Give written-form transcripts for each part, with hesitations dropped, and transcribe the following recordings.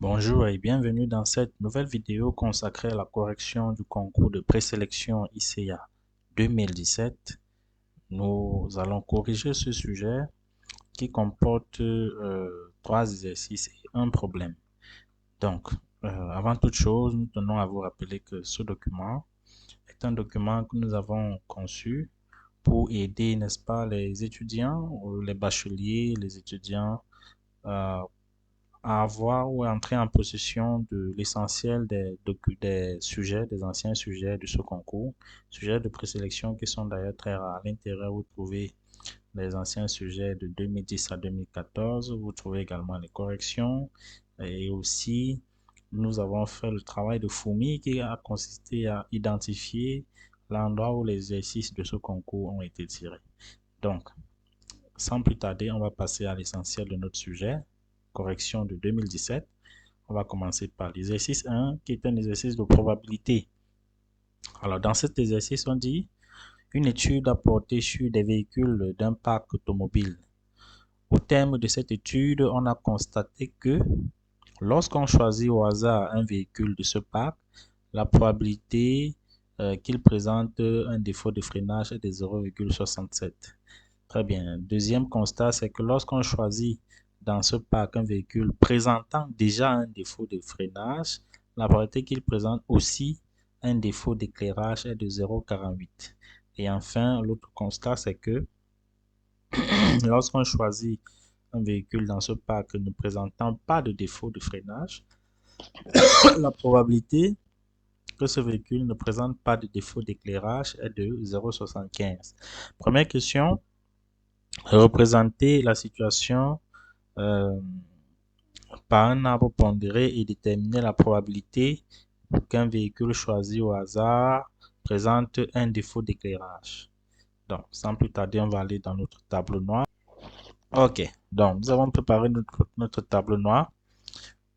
Bonjour et bienvenue dans cette nouvelle vidéo consacrée à la correction du concours de présélection ICEA 2017. Nous allons corriger ce sujet qui comporte trois exercices et un problème. Donc, avant toute chose, nous tenons à vous rappeler que ce document est un document que nous avons conçu pour aider, n'est-ce pas, les étudiants, les bacheliers, les étudiants euh, à avoir ou à entrer en possession de l'essentiel des sujets, des anciens sujets de ce concours, sujets de présélection qui sont d'ailleurs très rares. À l'intérieur, vous trouvez les anciens sujets de 2010 à 2014, vous trouvez également les corrections et aussi nous avons fait le travail de fourmi qui a consisté à identifier l'endroit où les exercices de ce concours ont été tirés. Donc, sans plus tarder, on va passer à l'essentiel de notre sujet, correction de 2017. On va commencer par l'exercice 1, qui est un exercice de probabilité. Alors, dans cet exercice, on dit une étude a porté sur des véhicules d'un parc automobile. Au terme de cette étude, on a constaté que lorsqu'on choisit au hasard un véhicule de ce parc, la probabilité qu'il présente un défaut de freinage est de 0,67. Très bien. Deuxième constat, c'est que lorsqu'on choisit dans ce parc un véhicule présentant déjà un défaut de freinage, la probabilité qu'il présente aussi un défaut d'éclairage est de 0,48. Et enfin, l'autre constat, c'est que lorsqu'on choisit un véhicule dans ce parc ne présentant pas de défaut de freinage, la probabilité que ce véhicule ne présente pas de défaut d'éclairage est de 0,75. Première question, représenter la situation euh, par un arbre pondéré et déterminer la probabilité qu'un véhicule choisi au hasard présente un défaut d'éclairage. Donc, sans plus tarder, on va aller dans notre tableau noir. Ok, donc nous avons préparé notre tableau noir.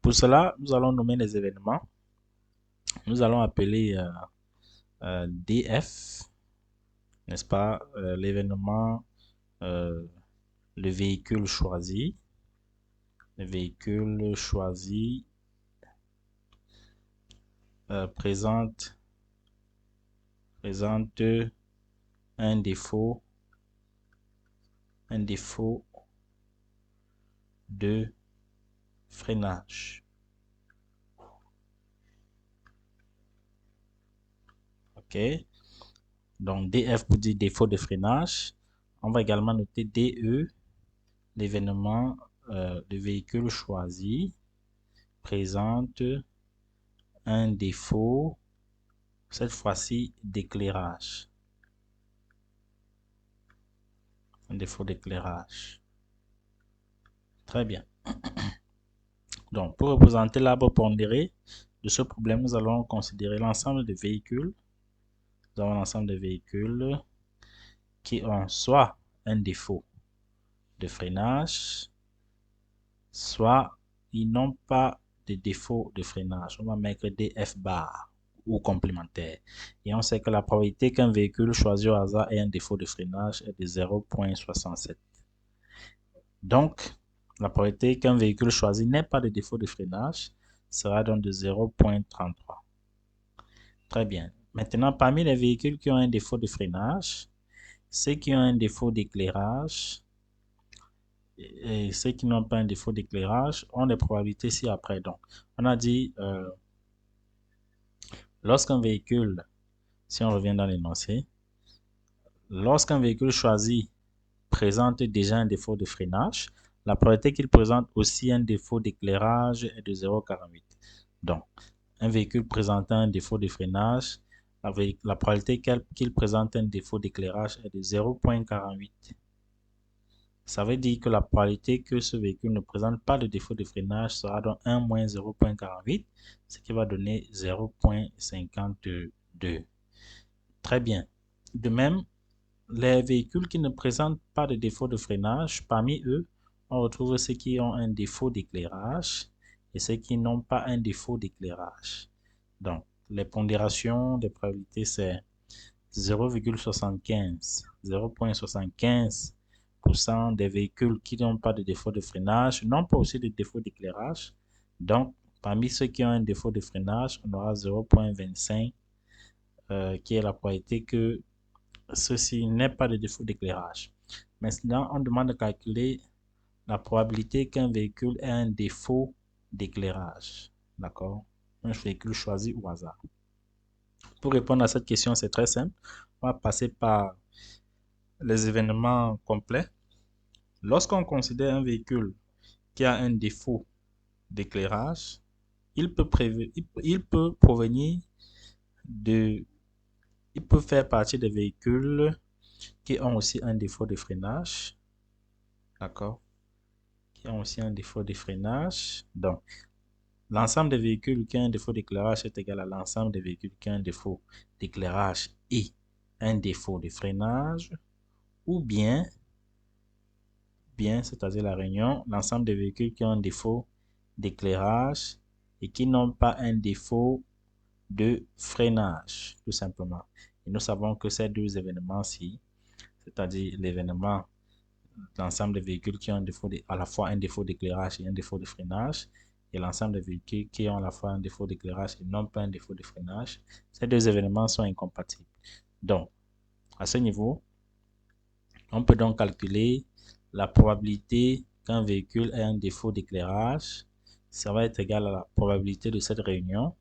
Pour cela, nous allons nommer les événements. Nous allons appeler DF, n'est-ce pas, l'événement, euh, le véhicule choisi. Le véhicule choisi présente un défaut de freinage. OK. Donc, DF pour dire défaut de freinage. On va également noter DE, l'événement de véhicule choisi présente un défaut, cette fois-ci d'éclairage. Un défaut d'éclairage. Très bien. Donc, pour représenter l'arbre pondéré de ce problème, nous allons considérer l'ensemble des véhicules. Nous avons l'ensemble des véhicules qui ont soit un défaut de freinage, soit ils n'ont pas de défaut de freinage. On va mettre DF bar ou complémentaire. Et on sait que la probabilité qu'un véhicule choisi au hasard ait un défaut de freinage est de 0,67. Donc, la probabilité qu'un véhicule choisi n'ait pas de défaut de freinage sera donc de 0,33. Très bien. Maintenant, parmi les véhicules qui ont un défaut de freinage, ceux qui ont un défaut d'éclairage et ceux qui n'ont pas un défaut d'éclairage ont des probabilités ci-après. Donc, on a dit, lorsqu'un véhicule, si on revient dans l'énoncé, lorsqu'un véhicule choisi présente déjà un défaut de freinage, la probabilité qu'il présente aussi un défaut d'éclairage est de 0,48. Donc, un véhicule présentant un défaut de freinage, la probabilité qu'il présente un défaut d'éclairage est de 0,48. Ça veut dire que la probabilité que ce véhicule ne présente pas de défaut de freinage sera donc 1 moins 0,48, ce qui va donner 0,52. Très bien. De même, les véhicules qui ne présentent pas de défaut de freinage, parmi eux, on retrouve ceux qui ont un défaut d'éclairage et ceux qui n'ont pas un défaut d'éclairage. Donc, les pondérations des probabilités, c'est 0,75% des véhicules qui n'ont pas de défaut de freinage n'ont pas aussi de défaut d'éclairage. Donc, Parmi ceux qui ont un défaut de freinage, on aura 0,25 qui est la probabilité que ceci n'ait pas de défaut d'éclairage. Maintenant, on demande de calculer la probabilité qu'un véhicule ait un défaut d'éclairage. D'accord? Un véhicule choisi au hasard. Pour répondre à cette question, c'est très simple. On va passer par les événements complets. Lorsqu'on considère un véhicule qui a un défaut d'éclairage, il peut provenir de... Il peut faire partie des véhicules qui ont aussi un défaut de freinage. D'accord? Qui ont aussi un défaut de freinage. Donc, l'ensemble des véhicules qui ont un défaut d'éclairage est égal à l'ensemble des véhicules qui ont un défaut d'éclairage et un défaut de freinage. Ou bien, c'est-à-dire la réunion, l'ensemble des véhicules qui ont un défaut d'éclairage et qui n'ont pas un défaut de freinage, tout simplement. Et nous savons que ces deux événements-ci, c'est-à-dire l'événement, l'ensemble des véhicules qui ont un défaut à la fois un défaut d'éclairage et un défaut de freinage, et l'ensemble des véhicules qui ont à la fois un défaut d'éclairage et non pas un défaut de freinage, ces deux événements sont incompatibles. Donc, à ce niveau, on peut donc calculer la probabilité qu'un véhicule ait un défaut d'éclairage. Ça va être égal à la probabilité de cette réunion.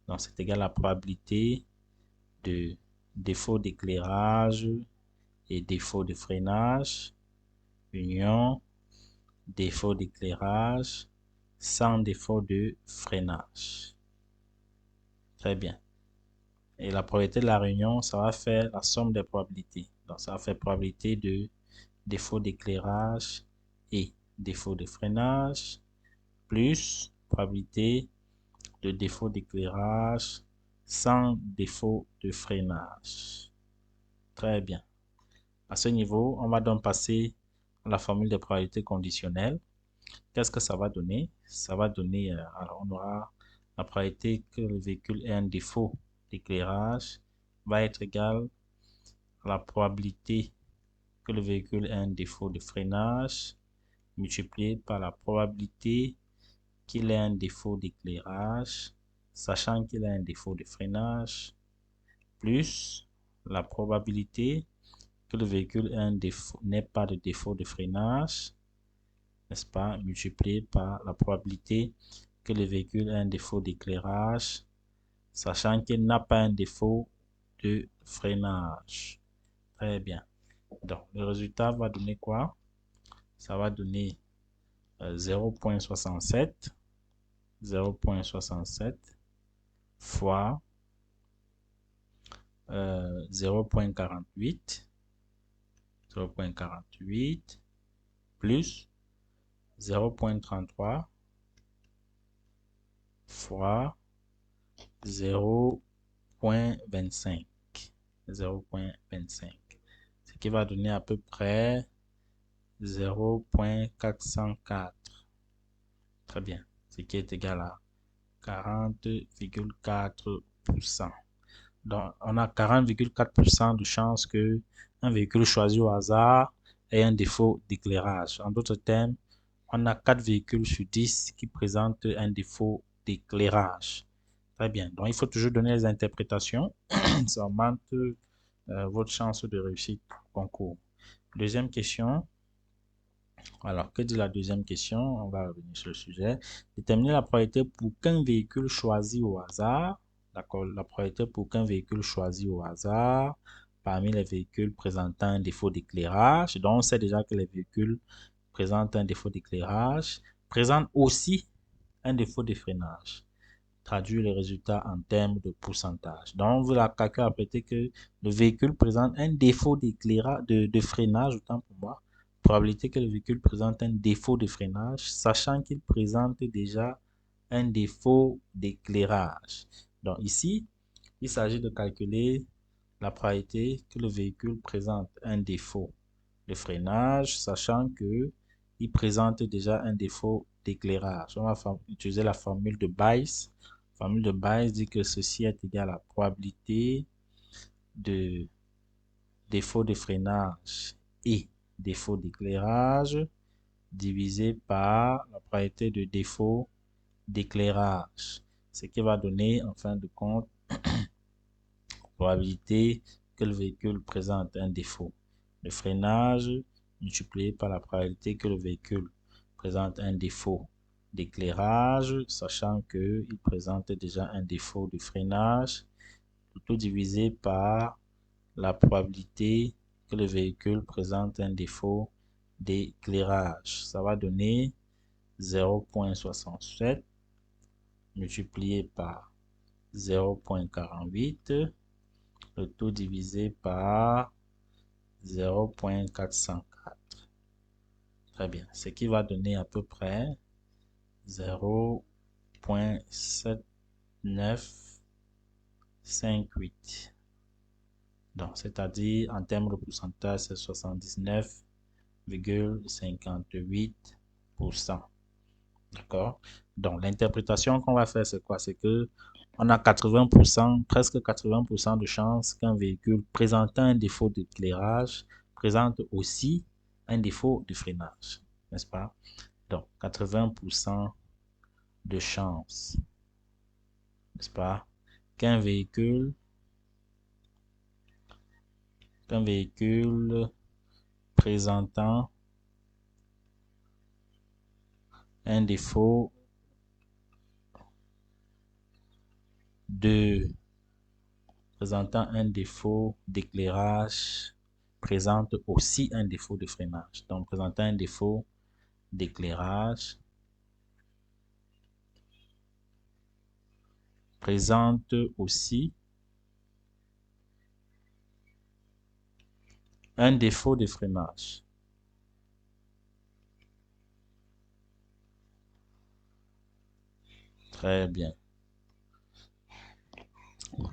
Donc, c'est égal à la probabilité de défaut d'éclairage et défaut de freinage, union, défaut d'éclairage, sans défaut de freinage. Très bien. Et la probabilité de la réunion, ça va faire la somme des probabilités. Donc, ça va faire probabilité de défaut d'éclairage et défaut de freinage, plus probabilité de défaut d'éclairage sans défaut de freinage. Très bien. À ce niveau, on va donc passer à la formule de probabilité conditionnelle. Qu'est-ce que ça va donner? Ça va donner, alors on aura la probabilité que le véhicule ait un défaut d'éclairage va être égale à la probabilité que le véhicule ait un défaut de freinage multiplié par la probabilité qu'il ait un défaut d'éclairage, sachant qu'il a un défaut de freinage, plus la probabilité que le véhicule ait un défaut, n'ait pas de défaut de freinage, n'est-ce pas, multiplié par la probabilité que le véhicule ait un défaut d'éclairage, sachant qu'il n'a pas un défaut de freinage. Très bien. Donc, le résultat va donner quoi? Ça va donner 0,67 fois 0,48 plus 0,33 fois 0,25. Ce qui va donner à peu près 0,404. Très bien. Ce qui est égal à 40,4%. Donc, on a 40,4% de chance que un véhicule choisi au hasard ait un défaut d'éclairage. En d'autres termes, on a 4 véhicules sur 10 qui présentent un défaut d'éclairage. Très bien. Donc, il faut toujours donner les interprétations. Ça augmente votre chance de réussite au concours. Deuxième question. Alors, que dit la deuxième question? On va revenir sur le sujet. Déterminer la probabilité pour qu'un véhicule choisi au hasard. D'accord, la probabilité pour qu'un véhicule choisi au hasard parmi les véhicules présentant un défaut d'éclairage. Donc, on sait déjà que les véhicules présentent un défaut d'éclairage, présentent aussi un défaut de freinage. Traduire les résultats en termes de pourcentage. Donc, on veut la calculer après que le véhicule présente un défaut d'éclairage, de freinage, autant pour moi. Probabilité que le véhicule présente un défaut de freinage, sachant qu'il présente déjà un défaut d'éclairage. Donc ici, il s'agit de calculer la probabilité que le véhicule présente un défaut de freinage, sachant que il présente déjà un défaut d'éclairage. On va utiliser la formule de Bayes. La formule de Bayes dit que ceci est égal à la probabilité de défaut de freinage et défaut d'éclairage divisé par la probabilité de défaut d'éclairage, ce qui va donner en fin de compte probabilité que le véhicule présente un défaut de freinage multiplié par la probabilité que le véhicule présente un défaut d'éclairage, sachant qu'il présente déjà un défaut de freinage, tout divisé par la probabilité que le véhicule présente un défaut d'éclairage. Ça va donner 0,67 multiplié par 0,48, le tout divisé par 0,404. Très bien, ce qui va donner à peu près 0,7958. Donc, c'est-à-dire en termes de pourcentage, c'est 79,58%. D'accord? Donc, l'interprétation qu'on va faire, c'est quoi? C'est que on a 80%, presque 80% de chances qu'un véhicule présentant un défaut d'éclairage présente aussi un défaut de freinage, n'est-ce pas? Donc, 80% de chances, n'est-ce pas, qu'un véhicule présentant un défaut d'éclairage présente aussi un défaut de freinage. Donc, présentant un défaut d'éclairage présente aussi un défaut de freinage. Très bien.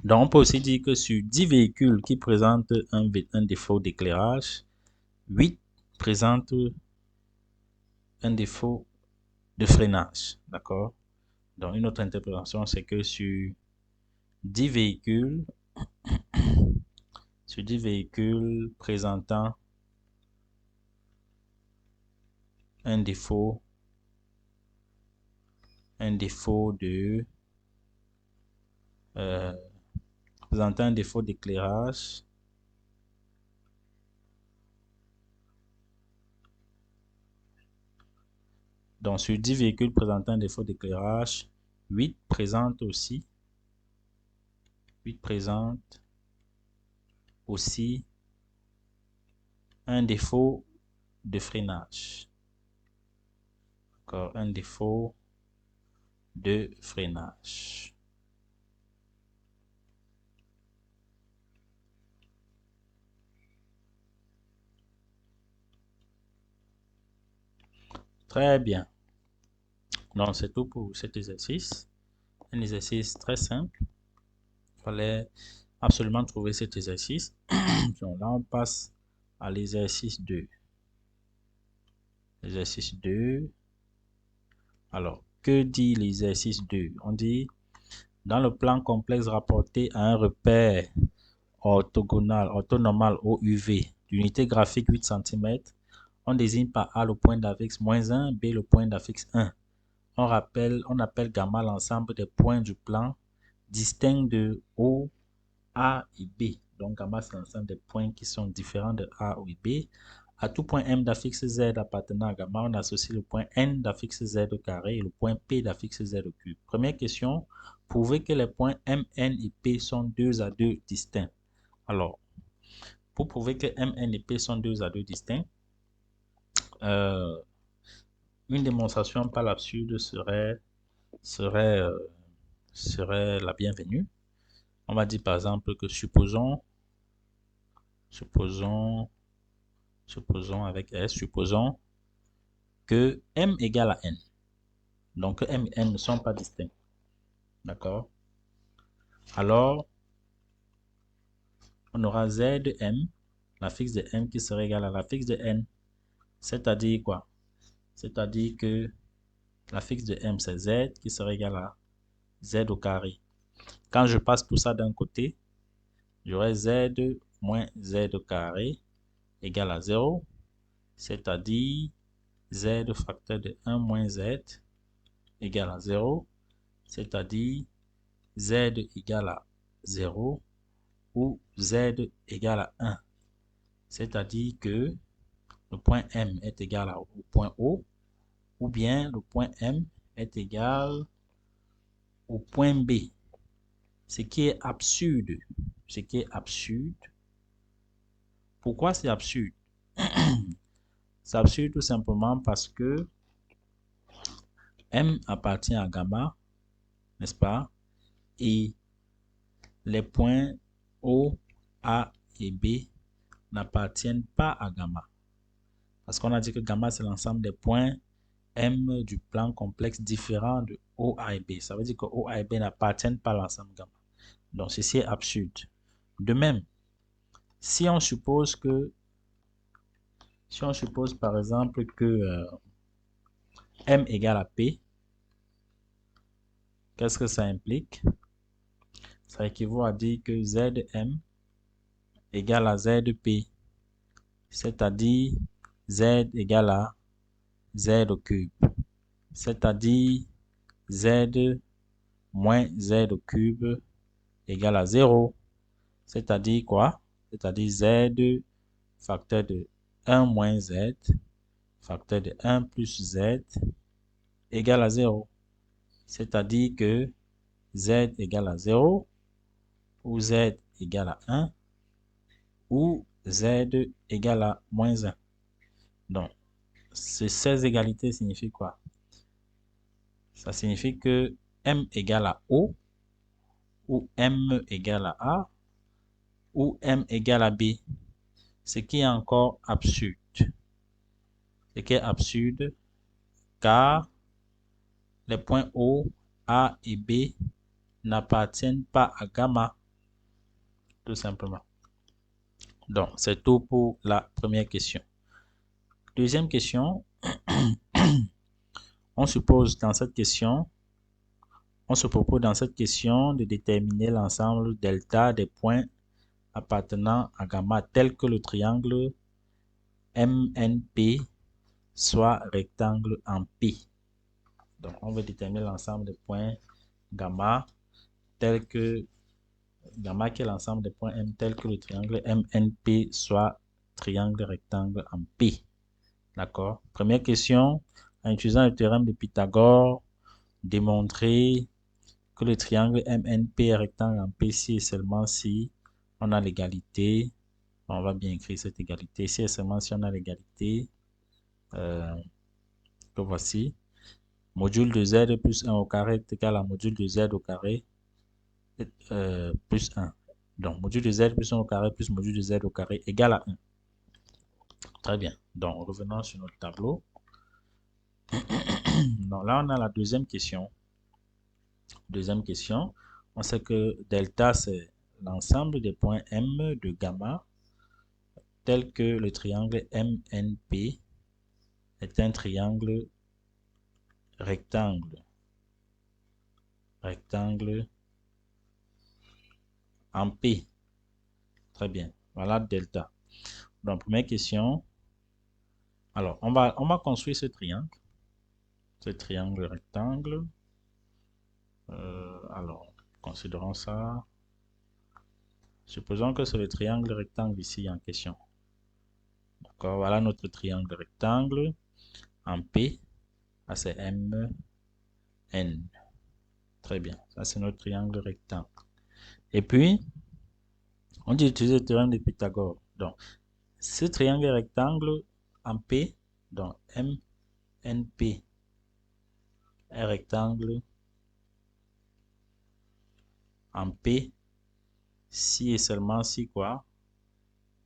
Donc, on peut aussi dire que sur 10 véhicules qui présentent un défaut d'éclairage, 8 présentent un défaut de freinage. D'accord? Donc, une autre interprétation, c'est que sur 10 véhicules, présentant un défaut d'éclairage, donc sur 10 véhicules présentant un défaut d'éclairage, 8 présentent aussi un défaut de freinage. Encore un défaut de freinage. Très bien. Donc, c'est tout pour cet exercice. Un exercice très simple. Il fallait absolument trouver cet exercice. Donc, là, on passe à l'exercice 2. Exercice 2. Alors, que dit l'exercice 2? On dit, dans le plan complexe rapporté à un repère orthonormal OUV d'unité graphique 8 cm, on désigne par A le point d'affixe -1, B le point d'affixe 1. On appelle gamma l'ensemble des points du plan distincts de O, A et B. Donc, gamma, c'est l'ensemble des points qui sont différents de A ou B. À tout point M d'affixe Z appartenant à gamma, on associe le point N d'affixe Z au carré et le point P d'affixe Z au cube. Première question, prouvez que les points M, N et P sont 2 à 2 distincts. Alors, pour prouver que M, N et P sont 2 à 2 distincts, une démonstration par l'absurde serait la bienvenue. On va dire par exemple que supposons avec S, supposons que M égale à N. Donc M et N ne sont pas distincts. D'accord? Alors, on aura Z de M, l'affixe de M qui serait égal à l'affixe de N. C'est-à-dire quoi? C'est-à-dire que l'affixe de M, c'est Z qui serait égal à Z au carré. Quand je passe tout ça d'un côté, j'aurai Z moins Z au carré égale à 0, c'est-à-dire Z facteur de 1 moins Z égale à 0, c'est-à-dire z égale à 0 ou z égale à 1. C'est-à-dire que le point M est égal au point O, ou bien le point M est égal au point B. Ce qui est absurde. Ce qui est absurde. Pourquoi c'est absurde? C'est absurde tout simplement parce que M appartient à gamma, n'est-ce pas? Et les points O, A et B n'appartiennent pas à gamma. Parce qu'on a dit que gamma, c'est l'ensemble des points M du plan complexe différent de O, A et B. Ça veut dire que O, A et B n'appartiennent pas à l'ensemble gamma. Donc, ceci est absurde. De même, si on suppose par exemple que M égale à P, qu'est-ce que ça implique? Ça équivaut à dire que Zm égale à Zp, c'est-à-dire Z égale à Z au cube, c'est-à-dire Z moins Z au cube égale à 0, c'est-à-dire quoi? C'est-à-dire Z facteur de 1 moins Z, facteur de 1 plus Z égale à 0. C'est-à-dire que Z égale à 0 ou Z égale à 1 ou Z égale à moins 1. Donc, ces égalités signifient quoi? Ça signifie que M égale à O ou M égale à A ou M égale à B. Ce qui est encore absurde. Ce qui est absurde car les points O, A et B n'appartiennent pas à gamma, tout simplement. Donc, c'est tout pour la première question. Deuxième question, on se propose dans cette question de déterminer l'ensemble delta des points appartenant à gamma tel que le triangle MNP soit rectangle en P. Donc, on veut déterminer l'ensemble des points gamma tel que gamma qui est l'ensemble des points M tel que le triangle MNP soit triangle rectangle en P. D'accord? Première question, en utilisant le théorème de Pythagore, démontrer que le triangle MNP est rectangle en P si et seulement si on a l'égalité. On va bien écrire cette égalité. Si et seulement si on a l'égalité, que voici. Module de Z plus 1 au carré est égal à module de Z au carré plus 1. Donc, module de Z plus 1 au carré plus module de Z au carré égale à 1. Très bien. Donc, revenons sur notre tableau. Donc, là, on a la deuxième question. Deuxième question. On sait que delta, c'est l'ensemble des points M de gamma tel que le triangle MNP est un triangle rectangle. Rectangle en P. Très bien. Voilà delta. Donc, première question. Alors, on va construire ce triangle. Ce triangle rectangle. Alors, considérons ça. Supposons que c'est le triangle rectangle ici en question. D'accord, voilà notre triangle rectangle en P. Ah, c'est M, N. Très bien, ça c'est notre triangle rectangle. Et puis, on dit utiliser le théorème de Pythagore. Donc, ce triangle rectangle en P, donc M, N, P, est rectangle en P, si et seulement si quoi?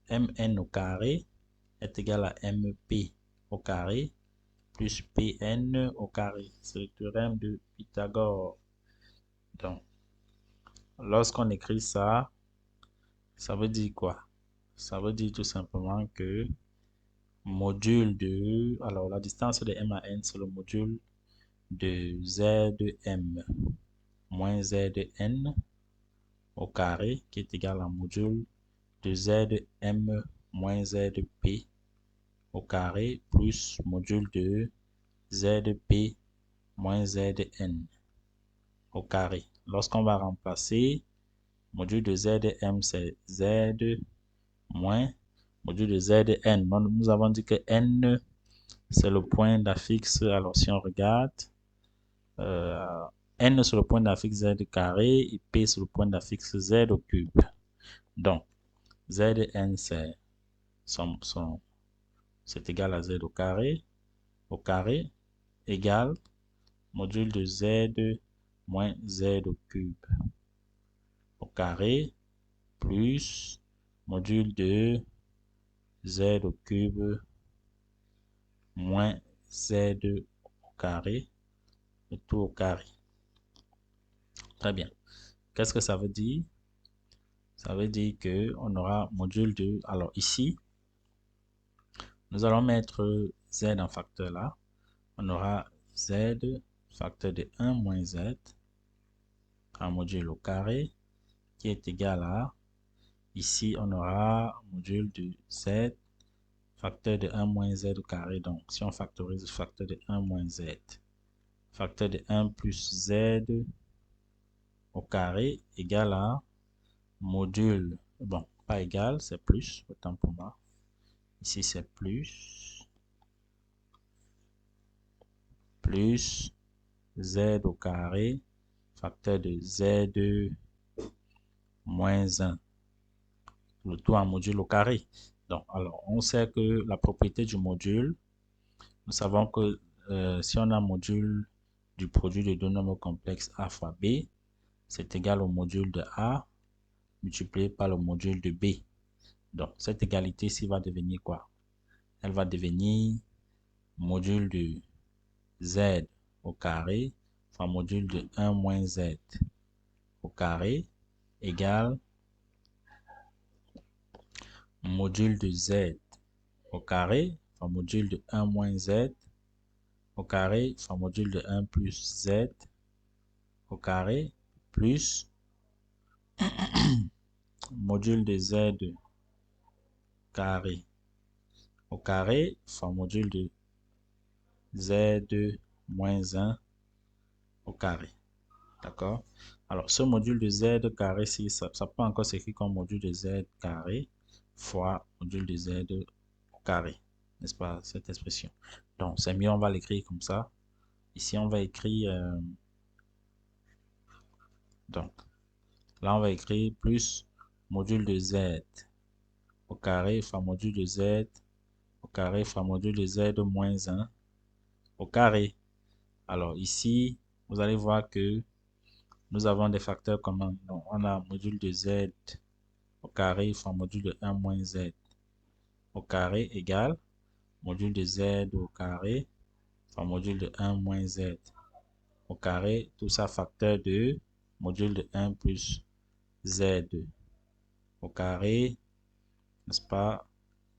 Mn au carré est égal à MP au carré plus Pn au carré. C'est le théorème de Pythagore. Donc, lorsqu'on écrit ça, ça veut dire quoi? Ça veut dire tout simplement que module de... Alors, la distance de M à N, c'est le module de Zm moins Zn au carré qui est égal à module de Zm moins Zp au carré plus module de Zp moins Zn au carré. Lorsqu'on va remplacer, module de Zm, c'est Z moins module de Zn. Nous avons dit que n, c'est le point d'affixe. Alors, si on regarde, n sur le point d'affixe Z carré et p sur le point d'affixe Z au cube. Donc, Zn, c'est égal à Z au carré, égale module de Z moins Z au cube au carré plus module de Z au cube moins Z au carré, le tout au carré. Très bien. Qu'est-ce que ça veut dire? Ça veut dire que on aura module de... Alors ici, nous allons mettre Z en facteur là. On aura Z facteur de 1 moins Z en module au carré qui est égal à... Ici, on aura module de Z facteur de 1 moins Z au carré. Donc, si on factorise facteur de 1 moins Z, facteur de 1 plus Z au carré égale à module, bon, pas égal, c'est plus, autant pour moi. Ici, c'est plus Z au carré, facteur de Z2 moins 1, le tout en module au carré. Donc, alors, on sait que la propriété du module, nous savons que si on a un module du produit de deux nombres complexes A fois B, c'est égal au module de A multiplié par le module de B. Donc, cette égalité ici va devenir quoi? Elle va devenir module de Z au carré fois module de 1 moins Z au carré égale module de Z au carré fois module de 1 moins Z au carré fois module de 1 plus Z au carré plus module de Z carré au carré fois module de Z2 moins 1 au carré. D'accord? Alors, ce module de Z carré, si ça peut encore s'écrire comme module de Z carré fois module de Z au carré. N'est-ce pas, cette expression? Donc, c'est mieux, on va l'écrire comme ça. Ici, on va écrire... donc, là, on va écrire plus module de Z au carré fois module de Z au carré fois module de Z moins 1 au carré. Alors, ici, vous allez voir que nous avons des facteurs communs. Donc, on a module de Z au carré fois module de 1 moins Z au carré égale module de Z au carré fois module de 1 moins Z au carré, tout ça facteur de module de 1 plus Z au carré, n'est-ce pas,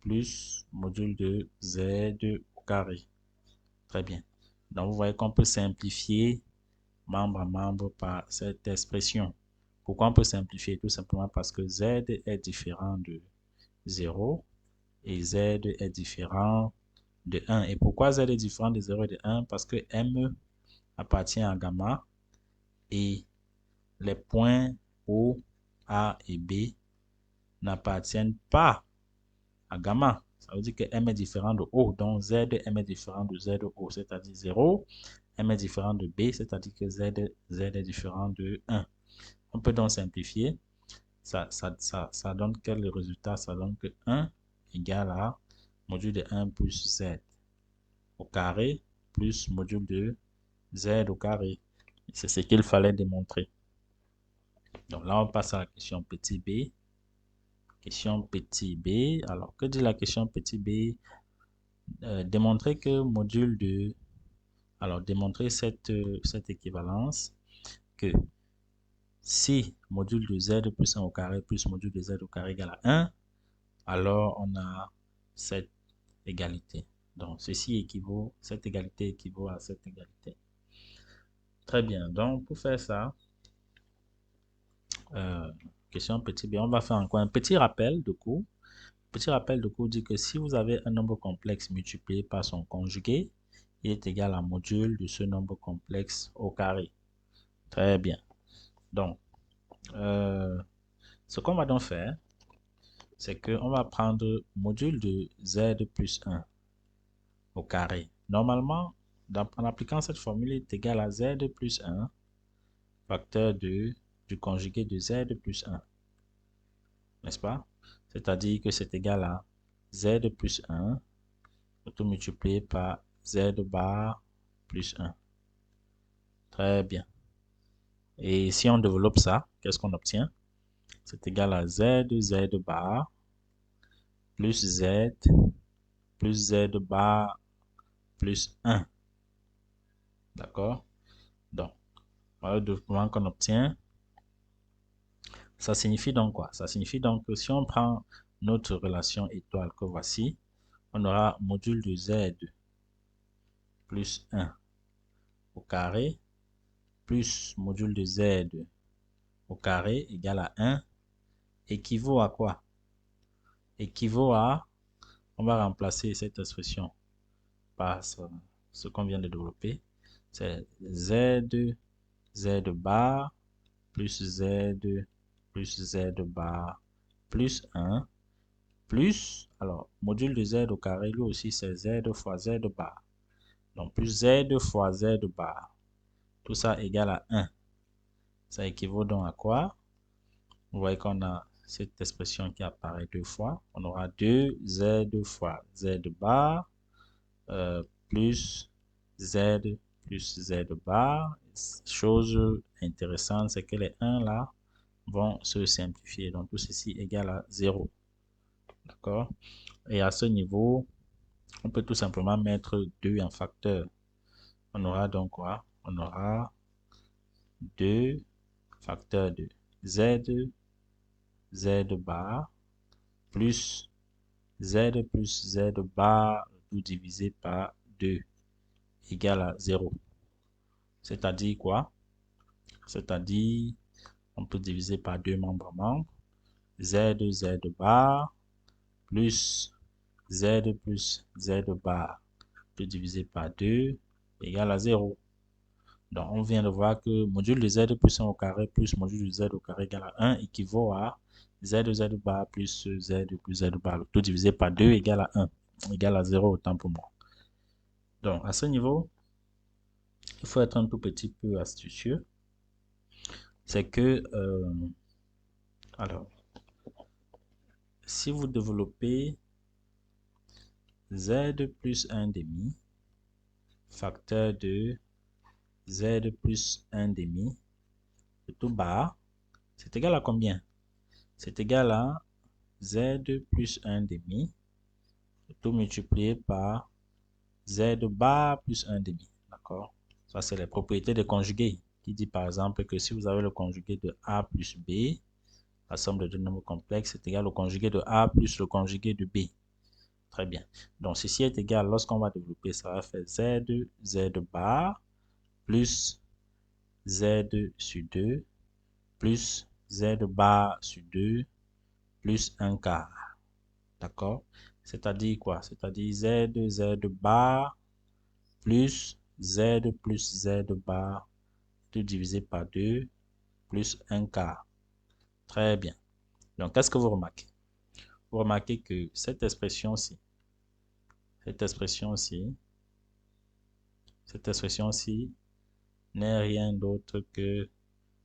plus module de Z au carré. Très bien. Donc, vous voyez qu'on peut simplifier membre à membre par cette expression. Pourquoi on peut simplifier? Tout simplement parce que Z est différent de 0 et Z est différent de 1. Et pourquoi Z est différent de 0 et de 1? Parce que M appartient à gamma et les points O, A et B n'appartiennent pas à gamma. Ça veut dire que M est différent de O. Donc Z, M est différent de Z O, c'est-à-dire 0. M est différent de B, c'est-à-dire que Z est différent de 1. On peut donc simplifier. Ça donne quel résultat? Ça donne que 1 égale à module de 1 plus Z au carré plus module de Z au carré. C'est ce qu'il fallait démontrer. Donc là, on passe à la question petit b. Question petit b. Alors, que dit la question petit b? Démontrer que module de... Alors, démontrer cette équivalence que si module de Z plus 1 au carré plus module de Z au carré égale à 1, alors on a cette égalité. Donc, ceci équivaut, cette égalité équivaut à cette égalité. Très bien. Donc, pour faire ça, question petit b, on va faire encore un petit rappel de cours. Petit rappel de cours dit que si vous avez un nombre complexe multiplié par son conjugué, il est égal à module de ce nombre complexe au carré. Très bien. Donc, ce qu'on va donc faire, c'est qu'on va prendre module de z plus 1 au carré. Normalement, en appliquant cette formule, il est égal à z plus 1 facteur du conjugué de z plus 1. N'est-ce pas? C'est-à-dire que c'est égal à z plus 1 tout multiplié par z bar plus 1. Très bien. Et si on développe ça, qu'est-ce qu'on obtient? C'est égal à z bar plus z bar plus 1. D'accord? Donc, voilà le développement qu'on obtient. Ça signifie donc quoi? Ça signifie donc que si on prend notre relation étoile que voici, on aura module de z plus 1 au carré plus module de z au carré égale à 1 équivaut à quoi? Équivaut à, on va remplacer cette expression par ce qu'on vient de développer, c'est z bar plus z bar plus 1 plus, alors, module de z au carré, lui aussi, c'est z fois z bar. Donc, plus z fois z bar. Tout ça égale à 1. Ça équivaut donc à quoi? Vous voyez qu'on a cette expression qui apparaît deux fois. On aura 2z fois z bar plus z plus z bar. Chose intéressante, c'est que les 1 là vont se simplifier. Donc, tout ceci égale à 0. D'accord? Et à ce niveau, on peut tout simplement mettre 2 en facteur. On aura donc quoi? On aura 2 facteur de z bar plus z bar tout divisé par 2 égale à 0. C'est-à-dire quoi? C'est-à-dire, on peut diviser par 2 membres membres. Z bar plus z bar tout divisé par 2 égale à 0. Donc, on vient de voir que module de z plus 1 au carré plus module de z au carré égale à 1 équivaut à z bar plus z bar tout divisé par 2 égale à 1, égale à 0 autant pour moi. Donc, à ce niveau, il faut être un tout petit peu astucieux. C'est que, alors, si vous développez z plus 1 demi, facteur de z plus 1 demi, de tout bas, c'est égal à combien? C'est égal à z plus 1 demi, tout multiplié par z bar plus 1 demi. D'accord? Ça, c'est les propriétés des conjugués qui dit par exemple que si vous avez le conjugué de a plus b, la somme de deux nombres complexes est égale au conjugué de a plus le conjugué de b. Très bien. Donc, ceci est égal, lorsqu'on va développer, ça va faire z bar plus z sur 2 plus z bar sur 2 plus 1 quart. D'accord? C'est-à-dire quoi? C'est-à-dire z bar plus z bar tout divisé par 2 plus 1 quart. Très bien. Donc, qu'est-ce que vous remarquez? Vous remarquez que cette expression-ci, cette expression-ci n'est rien d'autre que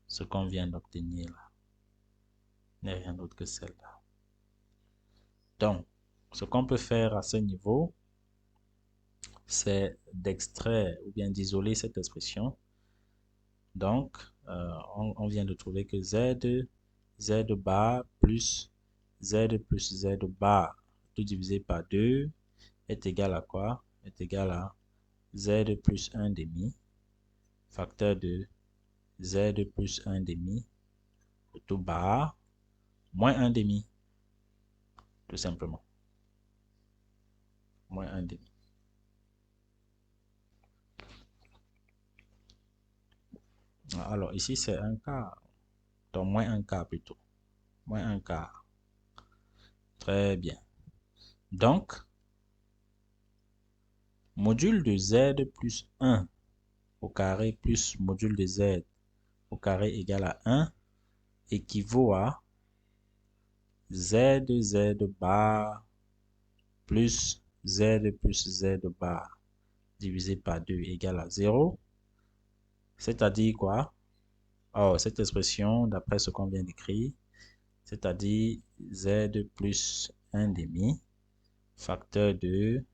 ce qu'on vient d'obtenir là. N'est rien d'autre que celle-là. Donc, ce qu'on peut faire à ce niveau, c'est d'extraire ou bien d'isoler cette expression. Donc, on vient de trouver que z bar plus z bar tout divisé par 2 est égal à quoi? Est égal à z plus 1 demi facteur de z plus 1 demi tout bar moins 1 demi, tout simplement. Moins 1 demi. Alors, ici, c'est 1 quart. Donc, moins 1 quart plutôt. Moins 1 quart. Très bien. Donc, Module de z plus 1 au carré plus module de z au carré égale à 1 équivaut à z bar plus z bar divisé par 2 égale à 0. C'est-à-dire quoi? Oh, cette expression, d'après ce qu'on vient d'écrire, c'est-à-dire z plus 1 demi, facteur de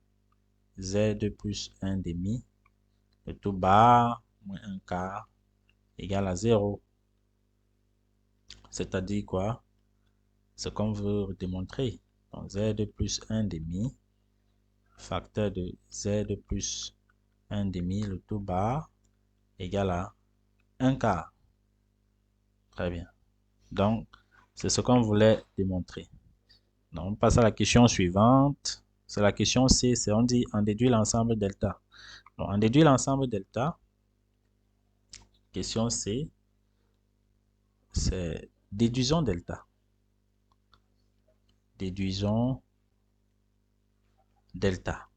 z plus 1 demi, le tout bar moins 1 quart égale à 0. C'est-à-dire quoi? Ce qu'on veut démontrer. Donc, z plus 1 demi, facteur de z plus 1 demi, le tout bar égale à 1 quart. Très bien. Donc, c'est ce qu'on voulait démontrer. Donc, on passe à la question suivante. C'est la question C. C'est on dit en déduit l'ensemble delta. Donc, en déduit l'ensemble delta. Question C. C'est déduisons delta. Déduisons delta.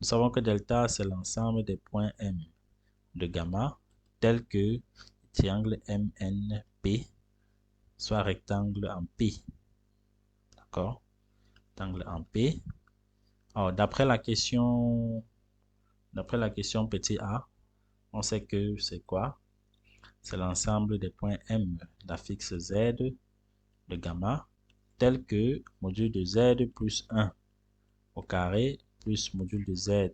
Nous savons que delta, c'est l'ensemble des points M de gamma tels que triangle MNP soit rectangle en P. D'accord? Rectangle en P. Alors, d'après la question petit a, on sait que c'est quoi? C'est l'ensemble des points M d'affixe Z de gamma tel que module de Z plus 1 au carré plus module de Z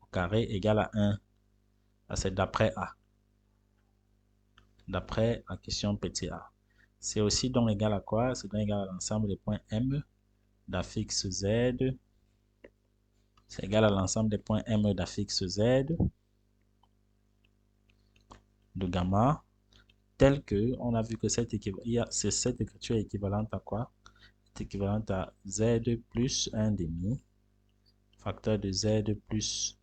au carré égale à 1. C'est d'après A. D'après la question petit a. C'est aussi donc égal à quoi? C'est donc égal à l'ensemble des points M d'affixe Z. C'est égal à l'ensemble des points M d'affixe Z de gamma tel que, on a vu que cette écriture est équivalente à quoi? C'est équivalente à Z plus 1 demi, facteur de Z plus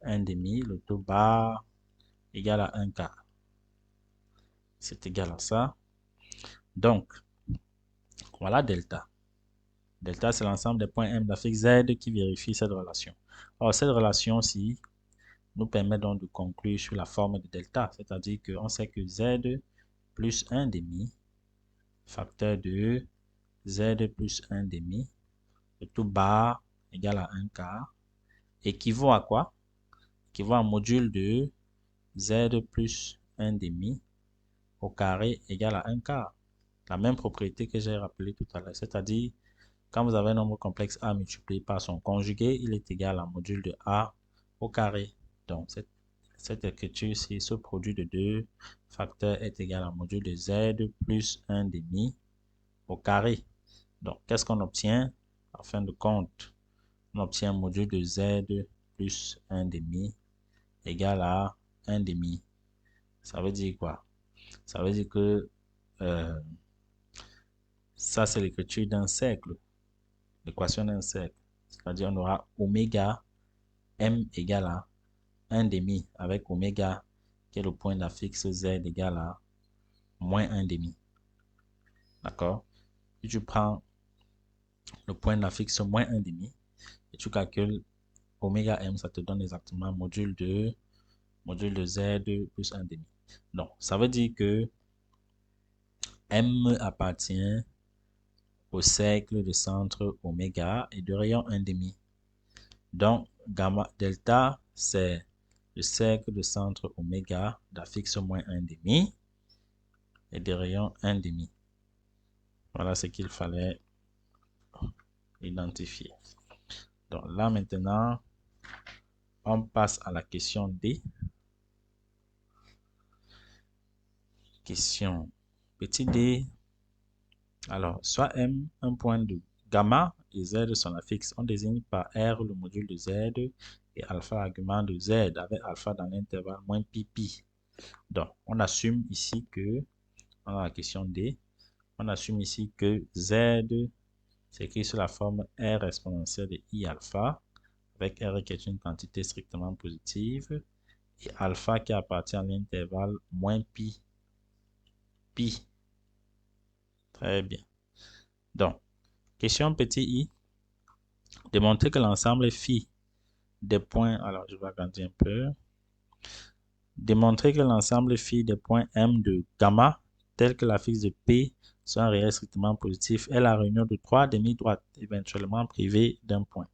1 demi, le tout bar égal à 1 quart. C'est égal à ça. Donc, voilà delta. Delta, c'est l'ensemble des points M d'affixe Z qui vérifie cette relation. Alors, cette relation-ci nous permet donc de conclure sur la forme de delta, c'est-à-dire qu'on sait que Z plus 1 demi, facteur de Z plus 1 demi, le tout bar égal à 1 quart, équivaut à quoi? Équivaut à module de Z plus 1 demi au carré égale à 1 quart. La même propriété que j'ai rappelée tout à l'heure, c'est-à-dire quand vous avez un nombre complexe A multiplié par son conjugué, il est égal à module de A au carré. Donc, cette écriture-ci, ce produit de deux facteurs est égal à module de Z plus 1 demi au carré. Donc, qu'est-ce qu'on obtient? En fin de compte, on obtient module de Z plus 1 demi égal à 1 demi. Ça veut dire quoi? Ça veut dire que ça, c'est l'écriture d'un cercle, l'équation d'un cercle. C'est-à-dire on aura oméga M égale à 1 demi avec oméga qui est le point d'affixe Z égale à moins 1 demi. D'accord? Si tu prends le point d'affixe moins 1 demi et tu calcules oméga M, ça te donne exactement module de Z plus 1 demi. Donc, ça veut dire que M appartient au cercle de centre oméga et de rayon 1 demi. Donc, gamma delta, c'est le cercle de centre oméga d'affixe moins 1 demi et de rayon 1 demi. Voilà ce qu'il fallait identifier. Donc là maintenant, on passe à la question D. Question petit d. Alors, soit M, un point de gamma et Z sont affixes. On désigne par R le module de Z et alpha l'argument de Z avec alpha dans l'intervalle moins pi pi. Donc, on assume ici que, dans la question D, on assume ici que Z s'écrit sous la forme R exponentielle de I alpha, avec R qui est une quantité strictement positive, et alpha qui appartient à l'intervalle moins pi. Pi. Très bien. Donc, question petit I. Démontrer que l'ensemble phi des points, alors je vais agrandir un peu, démontrer que l'ensemble phi des points M de gamma, tel que la fixe de P, sont un réel strictement positif, est la réunion de trois demi-droites, éventuellement privées d'un point.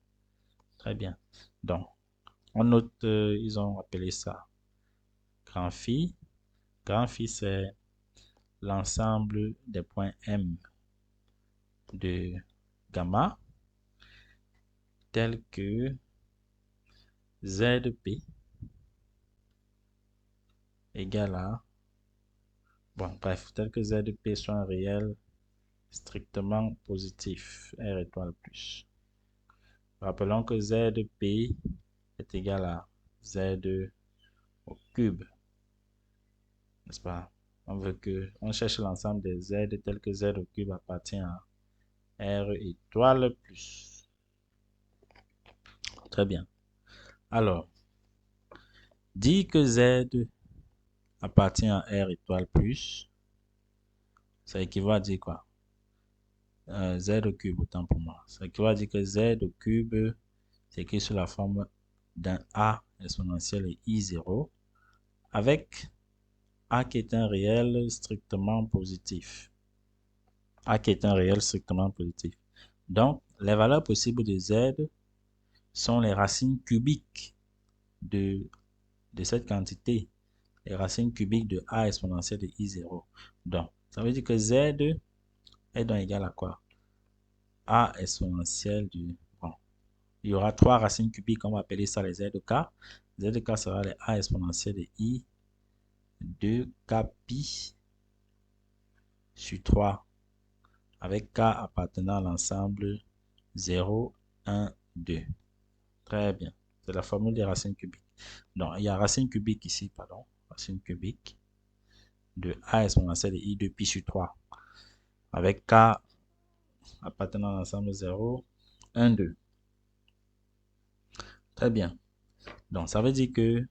Très bien. Donc, on note, ils ont appelé ça grand phi. Grand phi, c'est l'ensemble des points M de gamma, tel que ZP égale à, bon, bref, tel que ZP soit un réel strictement positif, R étoile plus. Rappelons que ZP est égal à Z au cube, n'est-ce pas? On cherche l'ensemble des Z tel que Z au cube appartient à R étoile plus. Très bien. Alors, dit que Z appartient à R étoile plus, ça équivaut à dire quoi? Z au cube, autant pour moi. Ça équivaut à dire que Z au cube, c'est écrit sous la forme d'un A exponentiel et I0, avec A qui est un réel strictement positif. A qui est un réel strictement positif. Donc, les valeurs possibles de Z sont les racines cubiques de cette quantité, les racines cubiques de A exponentielle de I0. Donc, ça veut dire que Z est donc égal à quoi? A exponentielle du... Bon, il y aura trois racines cubiques, on va appeler ça les ZK. ZK sera les A exponentielle de I de K pi sur 3, avec K appartenant à l'ensemble 0, 1, 2. Très bien. C'est la formule des racines cubiques. Donc, il y a racine cubique ici, pardon. Racine cubique de A exponentielle de I de pi sur 3, avec K appartenant à l'ensemble 0, 1, 2. Très bien. Donc, ça veut dire que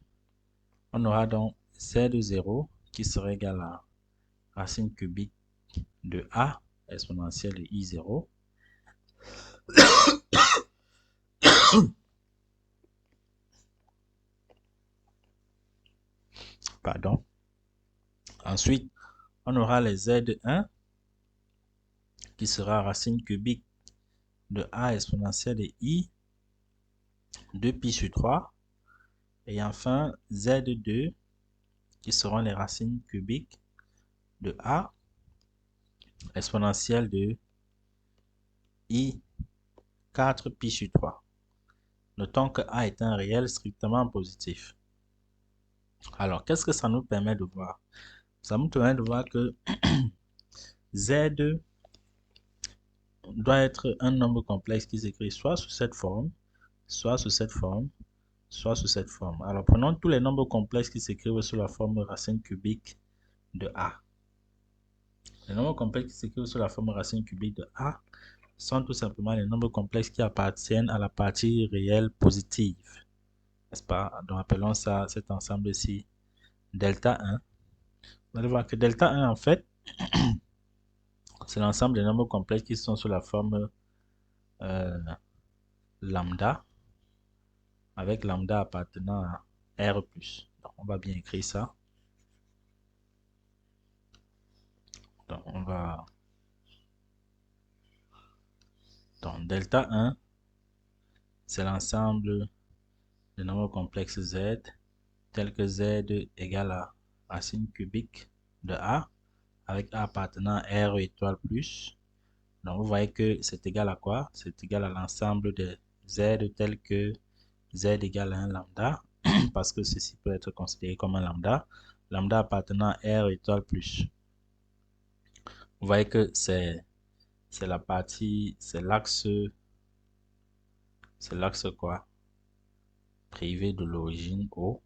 on aura donc Z0 qui serait égal à racine cubique de A exponentielle de I0. Pardon. Ensuite, on aura les Z1 qui sera racine cubique de A exponentielle de I de pi sur 3. Et enfin, Z2 qui seront les racines cubiques de A exponentielle de I 4 pi sur 3. Notons que A est un réel strictement positif. Alors, qu'est-ce que ça nous permet de voir? Ça nous permet de voir que Z doit être un nombre complexe qui s'écrit soit sous cette forme, soit sous cette forme, soit sous cette forme. Alors, prenons tous les nombres complexes qui s'écrivent sous la forme racine cubique de A. Les nombres complexes qui s'écrivent sous la forme racine cubique de A sont tout simplement les nombres complexes qui appartiennent à la partie réelle positive. N'est-ce pas? Donc, appelons ça, cet ensemble-ci, delta 1. Vous allez voir que delta 1, en fait, c'est l'ensemble des nombres complexes qui sont sous la forme lambda, avec lambda appartenant à R+. Donc, on va bien écrire ça. Donc, Donc, delta 1, c'est l'ensemble des nombres complexes Z, tel que Z égale à racine cubique de A, avec A appartenant à R étoile plus. Donc, vous voyez que c'est égal à quoi? C'est égal à l'ensemble de Z tel que Z égale à 1 lambda, parce que ceci peut être considéré comme un lambda. Lambda appartenant à R étoile plus. Vous voyez que c'est la partie, c'est l'axe quoi? Privé de l'origine O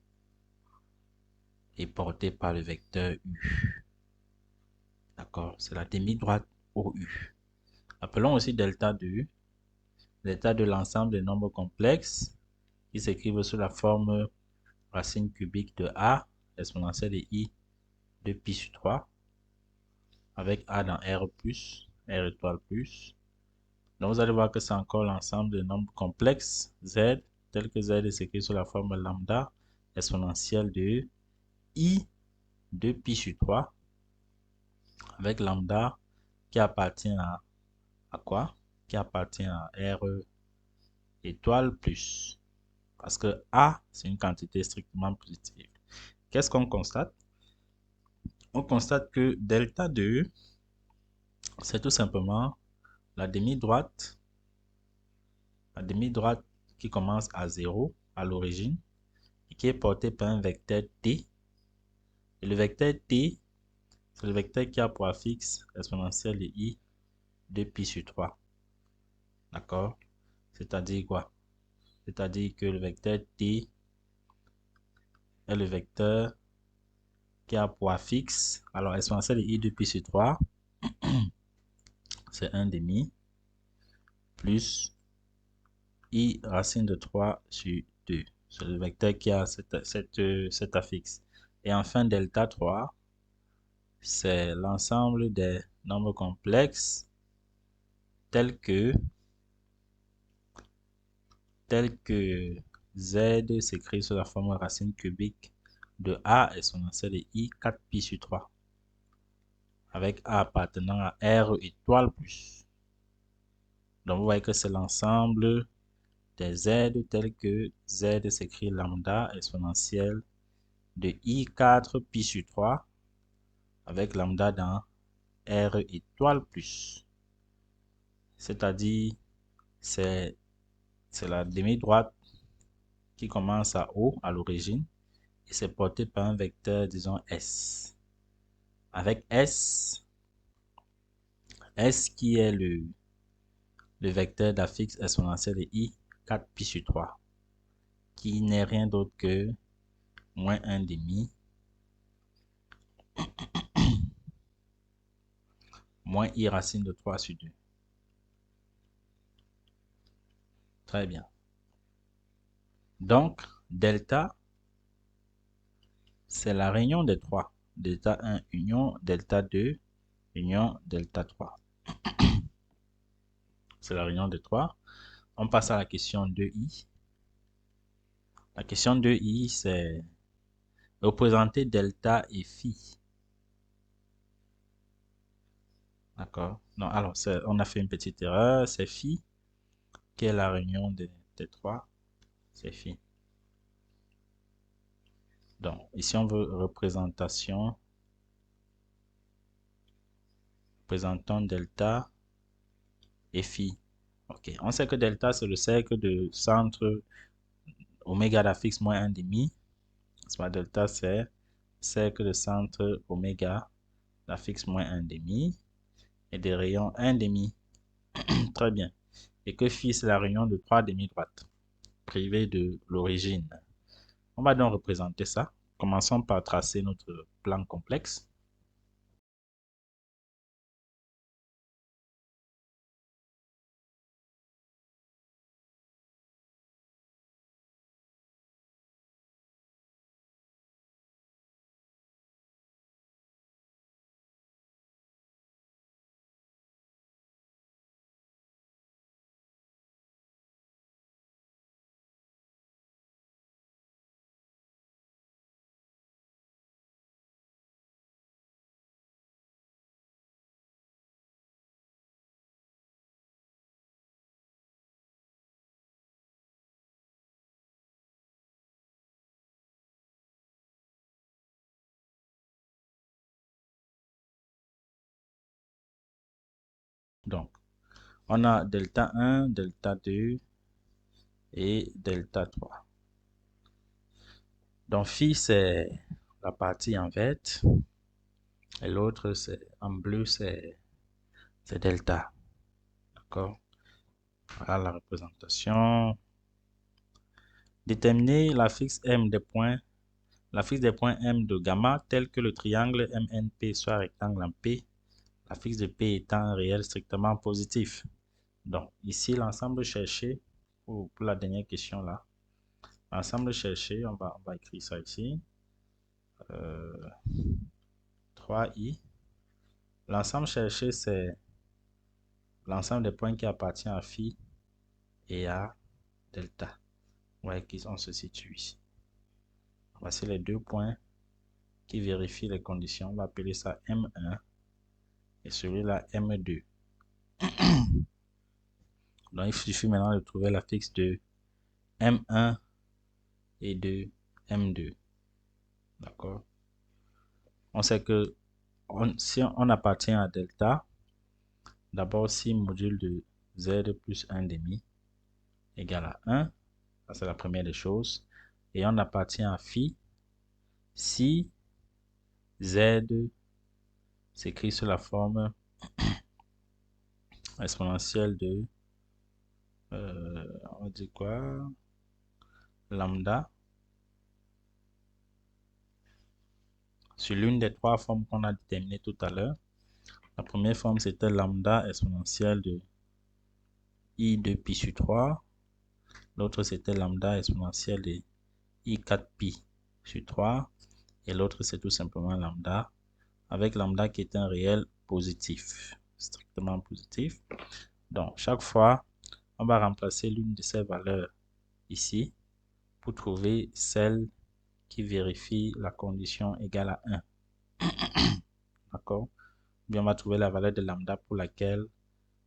et porté par le vecteur U. D'accord? C'est la demi-droite OU. Appelons aussi delta 2, delta de l'ensemble des nombres complexes qui s'écrivent sous la forme racine cubique de A exponentielle de I de pi sur 3 avec A dans R plus, R étoile plus. Donc vous allez voir que c'est encore l'ensemble des nombres complexes Z tel que z s'écrit sous la forme lambda exponentielle de I de pi sur 3 avec lambda qui appartient à quoi? Qui appartient à R étoile plus. Parce que A, c'est une quantité strictement positive. Qu'est-ce qu'on constate? On constate que delta de E, c'est tout simplement la demi-droite qui commence à 0 à l'origine et qui est portée par un vecteur t. Et le vecteur t, c'est le vecteur qui a pour affixe exponentielle de I de pi sur 3. D'accord? C'est-à-dire quoi? C'est-à-dire que le vecteur t est le vecteur qui a pour affixe, alors exponentielle de I de pi sur 3, c'est 1 demi, plus I racine de 3 sur 2. C'est le vecteur qui a cet affixe. Et enfin, delta 3, c'est l'ensemble des nombres complexes tels que Z s'écrit sous la forme racine cubique de A exponentielle de I 4 pi sur 3 avec A appartenant à R étoile plus. Donc vous voyez que c'est l'ensemble des Z tels que Z s'écrit lambda exponentielle de I4 pi sur 3 avec lambda dans R étoile plus. C'est-à-dire c'est la demi-droite qui commence à O à l'origine et c'est porté par un vecteur, disons S. Avec S qui est le vecteur d'affixe exponentielle de I 4 pi sur 3 qui n'est rien d'autre que moins 1 demi moins I racine de 3 sur 2. Très bien. Donc, delta, c'est la réunion des trois. Delta 1 union delta 2 union delta 3. C'est la réunion des trois. On passe à la question 2i. La question 2i, c'est représenter delta et phi. D'accord? Non, alors, on a fait une petite erreur. C'est phi qui est la réunion des trois. C'est phi. Donc, ici, on veut représentation. Représentons delta et phi. Ok, on sait que delta, c'est le cercle de centre oméga d'affixe moins 1 demi. Soit delta, c'est cercle de centre oméga d'affixe moins 1 demi et des rayons 1 demi. Très bien. Et que phi, c'est la réunion de 3 demi-droites privées de l'origine. On va donc représenter ça. Commençons par tracer notre plan complexe. Donc, on a delta 1, delta 2 et delta 3. Donc, phi, c'est la partie en vert. Et l'autre, c'est en bleu, c'est delta. D'accord? Voilà la représentation. Déterminer la fixe M des points, la fixe des points M de gamma tel que le triangle MNP soit rectangle en P, la fixe de P étant un réel strictement positif. Donc, ici, l'ensemble cherché, pour la dernière question là, l'ensemble cherché, on va écrire ça ici. 3i. L'ensemble cherché, c'est l'ensemble des points qui appartient à phi et à delta. Ouais, on se situe ici. Voici les deux points qui vérifient les conditions. On va appeler ça M1 et celui-là M2. Donc, il suffit maintenant de trouver la fixe de M1 et de M2. D'accord? On sait que si on appartient à delta, d'abord si module de z plus 1 demi égale à 1, ça c'est la première des choses. Et on appartient à phi si z s'écrit sous la forme exponentielle de, on dit quoi, lambda, sur l'une des trois formes qu'on a déterminées tout à l'heure. La première forme, c'était lambda exponentielle de i de pi sur 3. L'autre, c'était lambda exponentielle de i 4 pi sur 3. Et l'autre, c'est tout simplement lambda, avec lambda qui est un réel positif, strictement positif. Donc, chaque fois, on va remplacer l'une de ces valeurs ici pour trouver celle qui vérifie la condition égale à 1. D'accord? Bien, on va trouver la valeur de lambda pour laquelle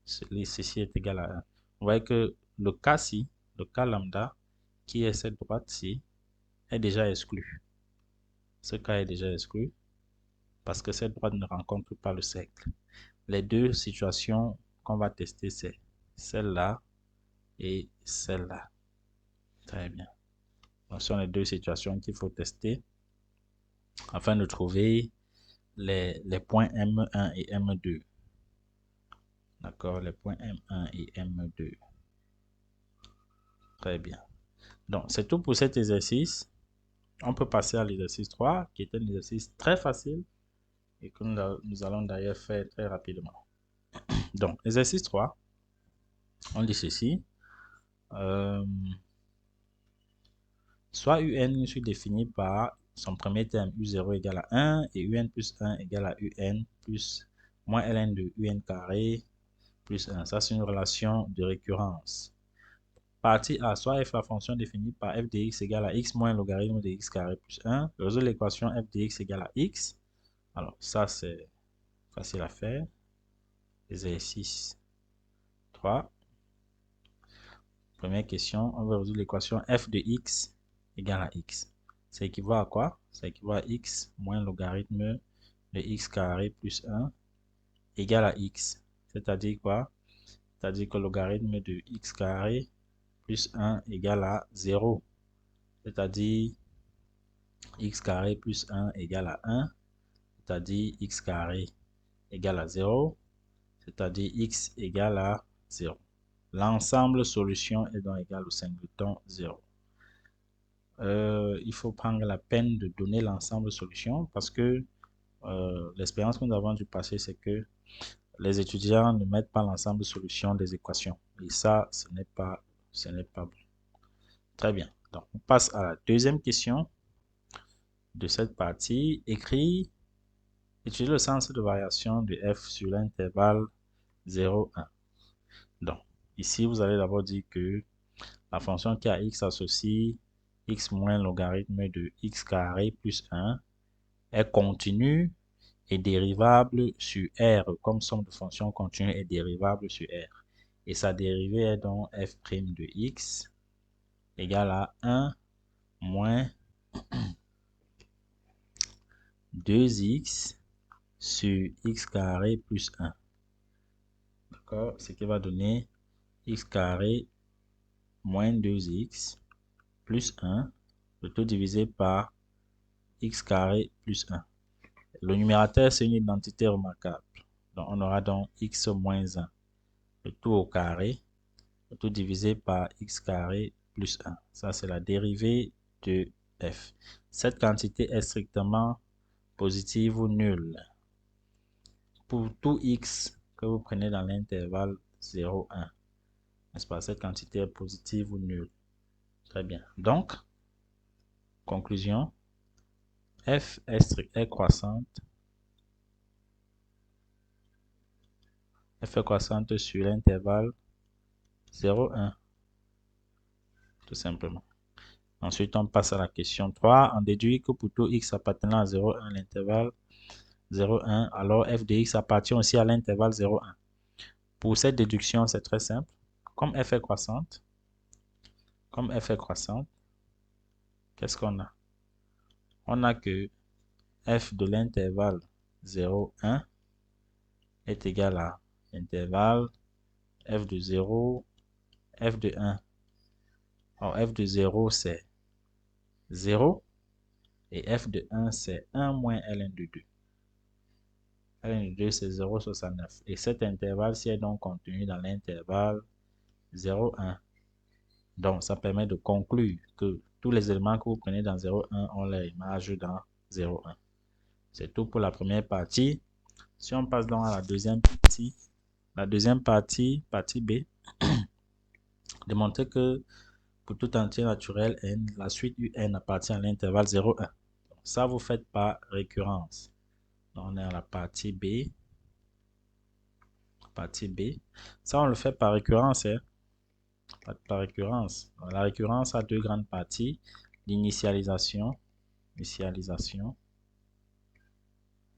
ceci est égal à 1. Vous voyez que le cas-ci, le cas lambda, qui est cette droite-ci, est déjà exclu. Ce cas est déjà exclu parce que cette droite ne rencontre pas le cercle. Les deux situations qu'on va tester, c'est celle-là et celle-là. Très bien. Donc, ce sont les deux situations qu'il faut tester afin de trouver les points M1 et M2. D'accord, les points M1 et M2. Très bien. Donc, c'est tout pour cet exercice. On peut passer à l'exercice 3, qui est un exercice très facile et que nous allons d'ailleurs faire très rapidement. Donc, exercice 3, on dit ceci. Soit UN est défini par son premier terme U0 égale à 1 et UN plus 1 égale à UN plus moins ln de UN carré plus 1. Ça, c'est une relation de récurrence. Partie A, soit f la fonction définie par f de x égale à x moins logarithme de x carré plus 1. Résoudre l'équation f de x égale à x. Alors, ça, c'est facile à faire. Exercice 3. Première question, on va résoudre l'équation f de x égale à x. Ça équivaut à quoi? Ça équivaut à x moins logarithme de x carré plus 1 égale à x. C'est-à-dire quoi? C'est-à-dire que le logarithme de x carré plus 1 égale à 0. C'est-à-dire x carré plus 1 égale à 1. C'est-à-dire x carré égale à 0. C'est-à-dire x égale à 0. L'ensemble solution est donc égal au singleton 0. Il faut prendre la peine de donner l'ensemble solution parce que l'expérience que nous avons du passé, c'est que les étudiants ne mettent pas l'ensemble solution des équations. Et ça, ce n'est pas bon. Très bien. Donc, on passe à la deuxième question de cette partie. Écrit, étudier le sens de variation de f sur l'intervalle 0, 1. Donc, ici, vous allez d'abord dire que la fonction qui a x associe x moins logarithme de x carré plus 1 est continue et dérivable sur R, comme somme de fonction continue est dérivable sur R. Et sa dérivée est donc f' de x égale à 1 moins 2x sur x carré plus 1. D'accord? Ce qui va donner x carré moins 2x plus 1, le tout divisé par x carré plus 1. Le numérateur, c'est une identité remarquable. Donc, on aura donc x moins 1, le tout au carré, le tout divisé par x carré plus 1. Ça, c'est la dérivée de f. Cette quantité est strictement positive ou nulle. Pour tout x que vous prenez dans l'intervalle 0, 1, n'est-ce pas? Cette quantité est positive ou nulle. Très bien. Donc, conclusion, f est croissante. F est croissante sur l'intervalle 0, 1. Tout simplement. Ensuite, on passe à la question 3. On déduit que pour tout x appartenant à 0,1 l'intervalle 0,1, alors f de x appartient aussi à l'intervalle 0,1. Pour cette déduction, c'est très simple. Comme f est croissante, qu'est-ce qu'on a? On a que f de l'intervalle 0,1 est égal à l'intervalle f de 0, f de 1. Alors, f de 0, c'est 0. Et f de 1, c'est 1 moins ln de 2. ln de 2, c'est 0,69. Et cet intervalle-ci est donc contenu dans l'intervalle 0,1. Donc, ça permet de conclure que tous les éléments que vous prenez dans 0,1 ont leur image dans 0,1. C'est tout pour la première partie. Si on passe donc à la deuxième partie, partie B, démontrer que pour tout entier naturel n, la suite un appartient à l'intervalle 0,1. Ça, vous faites par récurrence. Donc, on est à la partie B. Partie B. Ça, on le fait par récurrence. Hein? Par récurrence. Donc, la récurrence a deux grandes parties. L'initialisation.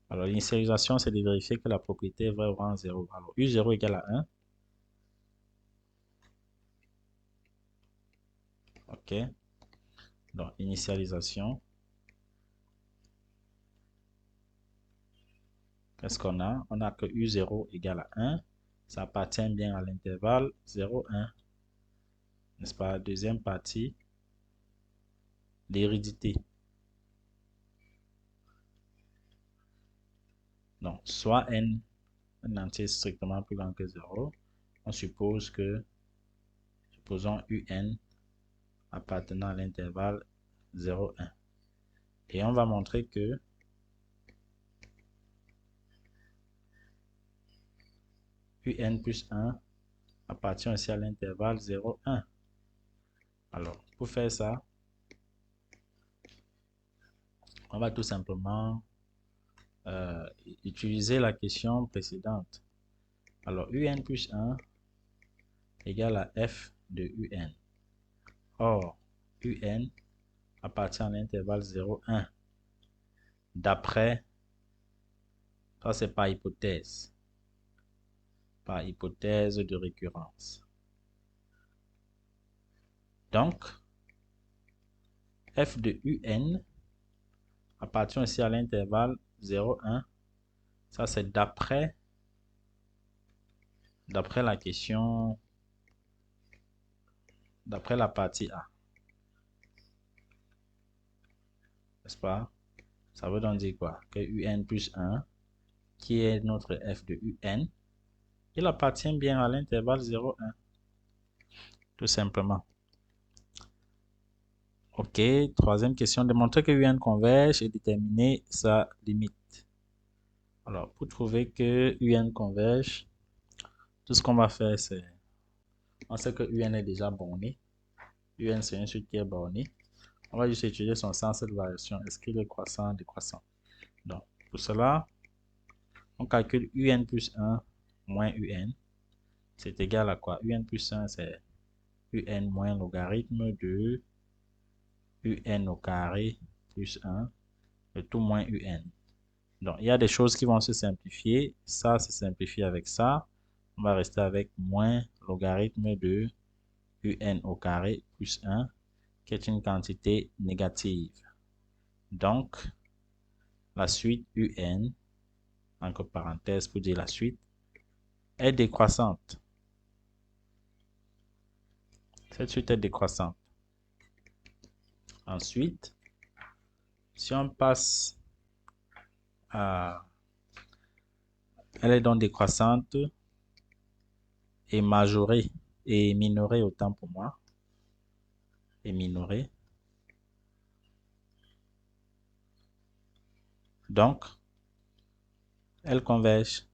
Alors, l'initialisation, c'est de vérifier que la propriété est vraie ou rang 0. Alors, U0 égale à 1. OK. Donc, initialisation. Qu'est-ce qu'on a? On a que U0 égale à 1. Ça appartient bien à l'intervalle 0, 1. N'est-ce pas? Deuxième partie, l'hérédité. Donc, soit n, un entier strictement plus grand que 0, on suppose que, supposons un appartenant à l'intervalle 0, 1. Et on va montrer que un plus 1 appartient aussi à l'intervalle 0, 1. Alors, pour faire ça, on va tout simplement utiliser la question précédente. Alors, un plus 1 égale à f de un. Or, un appartient à l'intervalle 0, 1. D'après, ça c'est par hypothèse de récurrence. Donc, f de un appartient aussi à l'intervalle 0, 1. Ça c'est d'après la question, d'après la partie A. N'est-ce pas? Ça veut donc dire quoi? Que un plus 1, qui est notre f de un, il appartient bien à l'intervalle 0, 1. Tout simplement. Ok, troisième question. Démontrer que un converge et déterminer sa limite. Alors, pour trouver que un converge, tout ce qu'on va faire, c'est... On sait que un est déjà borné. Un, c'est un suite qui est borné. On va juste étudier son sens de variation. Est-ce qu'il est croissant, décroissant? Donc, pour cela, on calcule un plus 1 moins un. C'est égal à quoi? Un plus 1, c'est un moins logarithme de un au carré plus 1, le tout moins un. Donc, il y a des choses qui vont se simplifier. Ça se simplifie avec ça. On va rester avec moins logarithme de un au carré plus 1, qui est une quantité négative. Donc, la suite un, entre parenthèses pour dire la suite, est décroissante. Cette suite est décroissante. Ensuite, si on passe à... Elle est donc décroissante et majorée et minorée autant pour moi. Et minorée. Donc, elle converge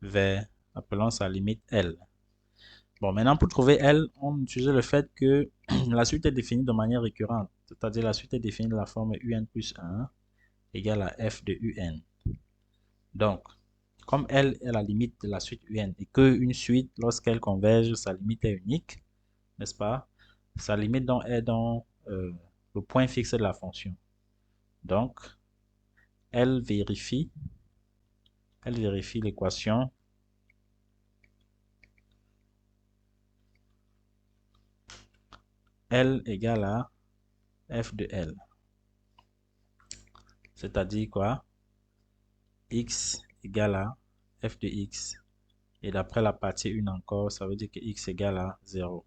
vers, appelons sa limite L. Bon, maintenant pour trouver L, on utilise le fait que la suite est définie de manière récurrente. C'est-à-dire la suite est définie de la forme un plus 1 égale à f de un. Donc, comme L est la limite de la suite un et qu'une suite, lorsqu'elle converge, sa limite est unique, n'est-ce pas? sa limite donc est dans le point fixe de la fonction. Donc, elle vérifie l'équation L égale à f de L. C'est-à-dire quoi? X égale à f de X. Et d'après la partie 1 encore, ça veut dire que X égale à 0.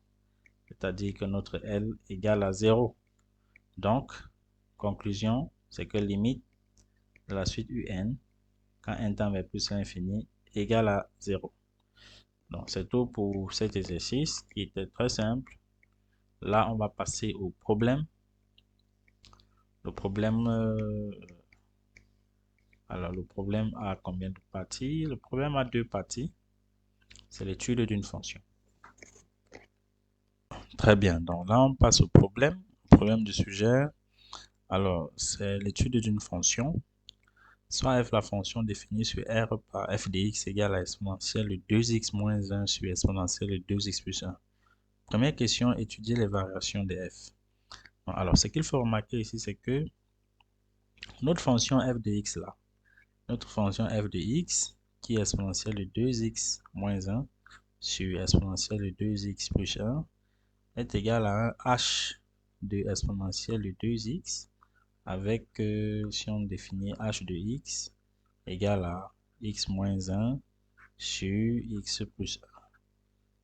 C'est-à-dire que notre L égale à 0. Donc, conclusion, c'est que limite de la suite UN, quand n tend vers plus l'infini, égale à 0. Donc, c'est tout pour cet exercice qui était très simple. Là, on va passer au problème. Le problème, alors le problème a combien de parties? Le problème a 2 parties. C'est l'étude d'une fonction. Très bien. Donc là, on passe au problème. Problème du sujet. Alors, c'est l'étude d'une fonction. Soit f la fonction définie sur R par f de x égale à exponentielle de 2x moins 1 sur exponentielle de 2x plus 1. Première question, étudier les variations de f. Alors, ce qu'il faut remarquer ici, c'est que notre fonction f de x là, notre fonction f de x, qui est exponentielle de 2x moins 1 sur exponentielle de 2x plus 1, est égale à un h de exponentielle de 2x avec, si on définit h de x, égale à x moins 1 sur x plus 1.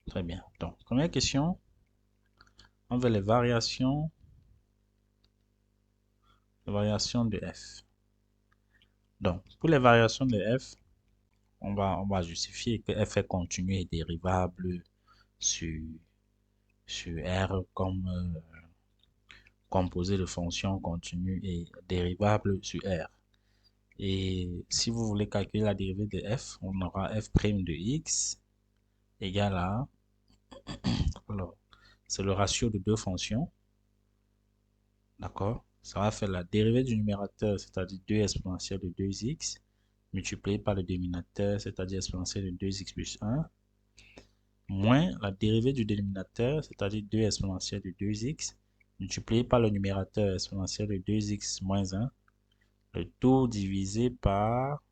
Très bien. Donc, première question, on veut les variations de f. Donc, pour les variations de f, on va justifier que f est continu et dérivable sur R comme composé de fonctions continues et dérivable sur R. Et si vous voulez calculer la dérivée de f, on aura f' de x égale à, alors, c'est le ratio de deux fonctions, d'accord? Ça va faire la dérivée du numérateur, c'est-à-dire 2 exponentielle de 2x, multiplié par le dénominateur, c'est-à-dire exponentielle de 2x plus 1, moins la dérivée du dénominateur, c'est-à-dire 2 exponentielle de 2x, multiplié par le numérateur exponentielle de 2x moins 1, le tout divisé par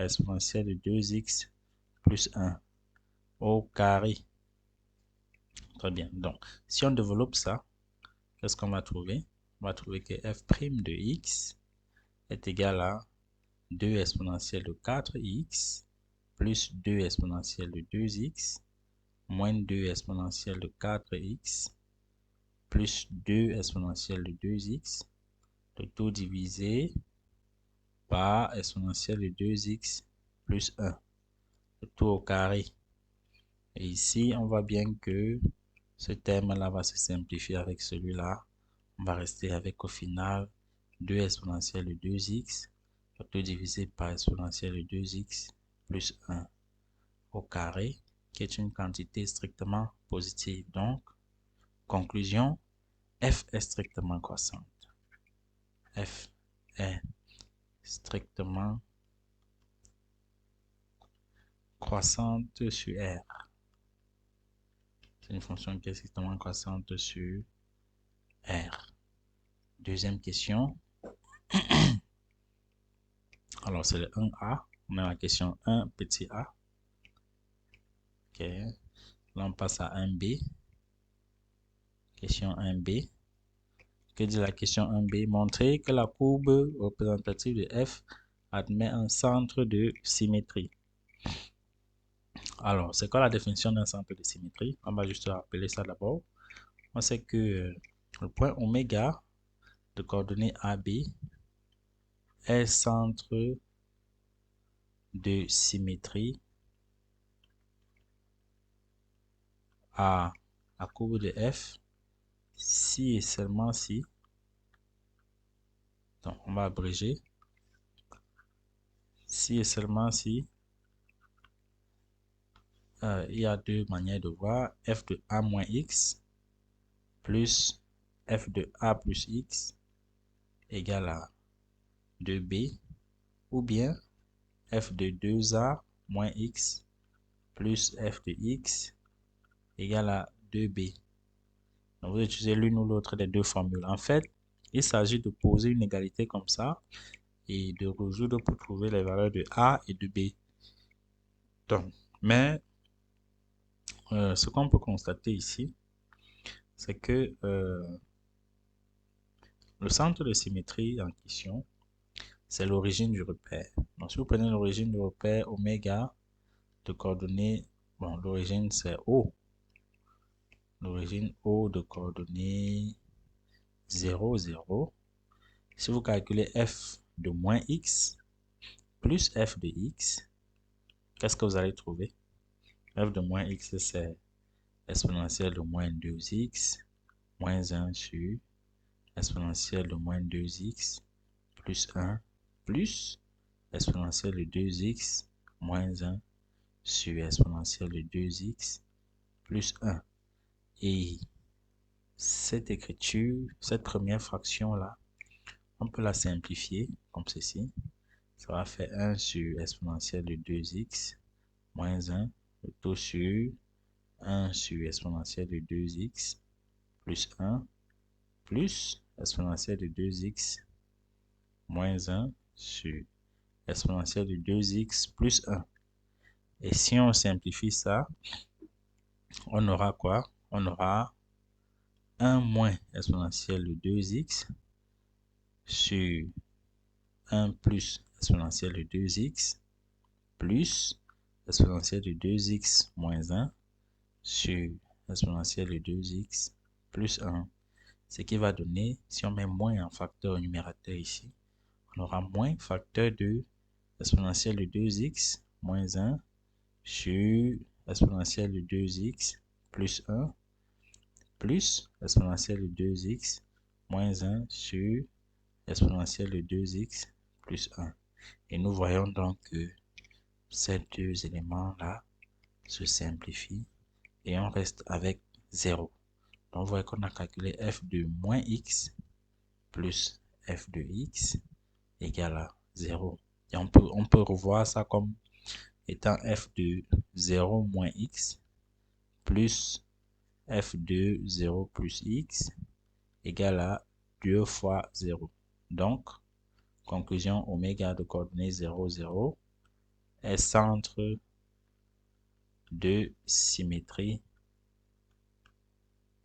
exponentielle de 2x plus 1 au carré. Très bien. Donc, si on développe ça, qu'est-ce qu'on va trouver? On va trouver que f' de x est égal à 2 exponentielle de 4x plus 2 exponentielle de 2x moins 2 exponentielle de 4x plus 2 exponentielle de 2x, le tout divisé par exponentielle de 2x plus 1, le tout au carré. Et ici, on voit bien que ce terme-là va se simplifier avec celui-là. On va rester avec au final 2 exponentielle de 2x, le tout divisé par exponentielle de 2x plus 1 au carré, qui est une quantité strictement positive. Donc, conclusion, f est strictement croissante. F est strictement croissante sur R. C'est une fonction qui est strictement croissante sur R. Deuxième question. Alors, c'est le 1A. On a la question 1, petit a. Ok. Là, on passe à 1B. Question 1B. Que dit la question 1B? Montrer que la courbe représentative de f admet un centre de symétrie. Alors, c'est quoi la définition d'un centre de symétrie? On va juste rappeler ça d'abord. On sait que le point oméga de coordonnées AB est centre de symétrie à la courbe de f si et seulement si, donc on va abréger, si et seulement si il y a deux manières de voir, f de a moins x plus f de a plus x égale à 2b, ou bien f de 2a moins x plus f de x égale à 2b. Donc, vous utilisez l'une ou l'autre des deux formules. En fait, il s'agit de poser une égalité comme ça et de résoudre pour trouver les valeurs de a et de b. Donc, mais ce qu'on peut constater ici, c'est que le centre de symétrie en question, c'est l'origine du repère. Donc, si vous prenez l'origine du repère oméga de coordonnées, bon, l'origine c'est O. L'origine O de coordonnées 0, 0. Si vous calculez f de moins x plus f de x, qu'est-ce que vous allez trouver? F de moins x, c'est exponentielle de moins 2x moins 1 sur exponentielle de moins 2x plus 1 plus exponentielle de 2x moins 1 sur exponentielle de 2x plus 1. Et cette écriture, cette première fraction-là, on peut la simplifier comme ceci. Ça va faire 1 sur exponentielle de 2x moins 1, tout sur 1 sur exponentielle de 2x plus 1 plus exponentielle de 2x moins 1 sur exponentielle de 2x plus 1. Et si on simplifie ça, on aura quoi? On aura 1 moins exponentielle de 2x sur 1 plus exponentielle de 2x plus exponentielle de 2x moins 1 sur exponentielle de 2x plus 1. Ce qui va donner, si on met moins en facteur numérateur ici, on aura moins facteur de exponentielle de 2x moins 1 sur exponentielle de 2x plus 1 plus exponentielle de 2x moins 1 sur exponentielle de 2x plus 1. Et nous voyons donc que ces deux éléments-là se simplifient et on reste avec 0. Donc, vous voyez qu'on a calculé f de moins x plus f de x égale à 0. Et on peut revoir ça comme étant f de 0 moins x plus f de 0 plus x égale à 2 fois 0. Donc, conclusion, oméga de coordonnées 0, 0 est centre de symétrie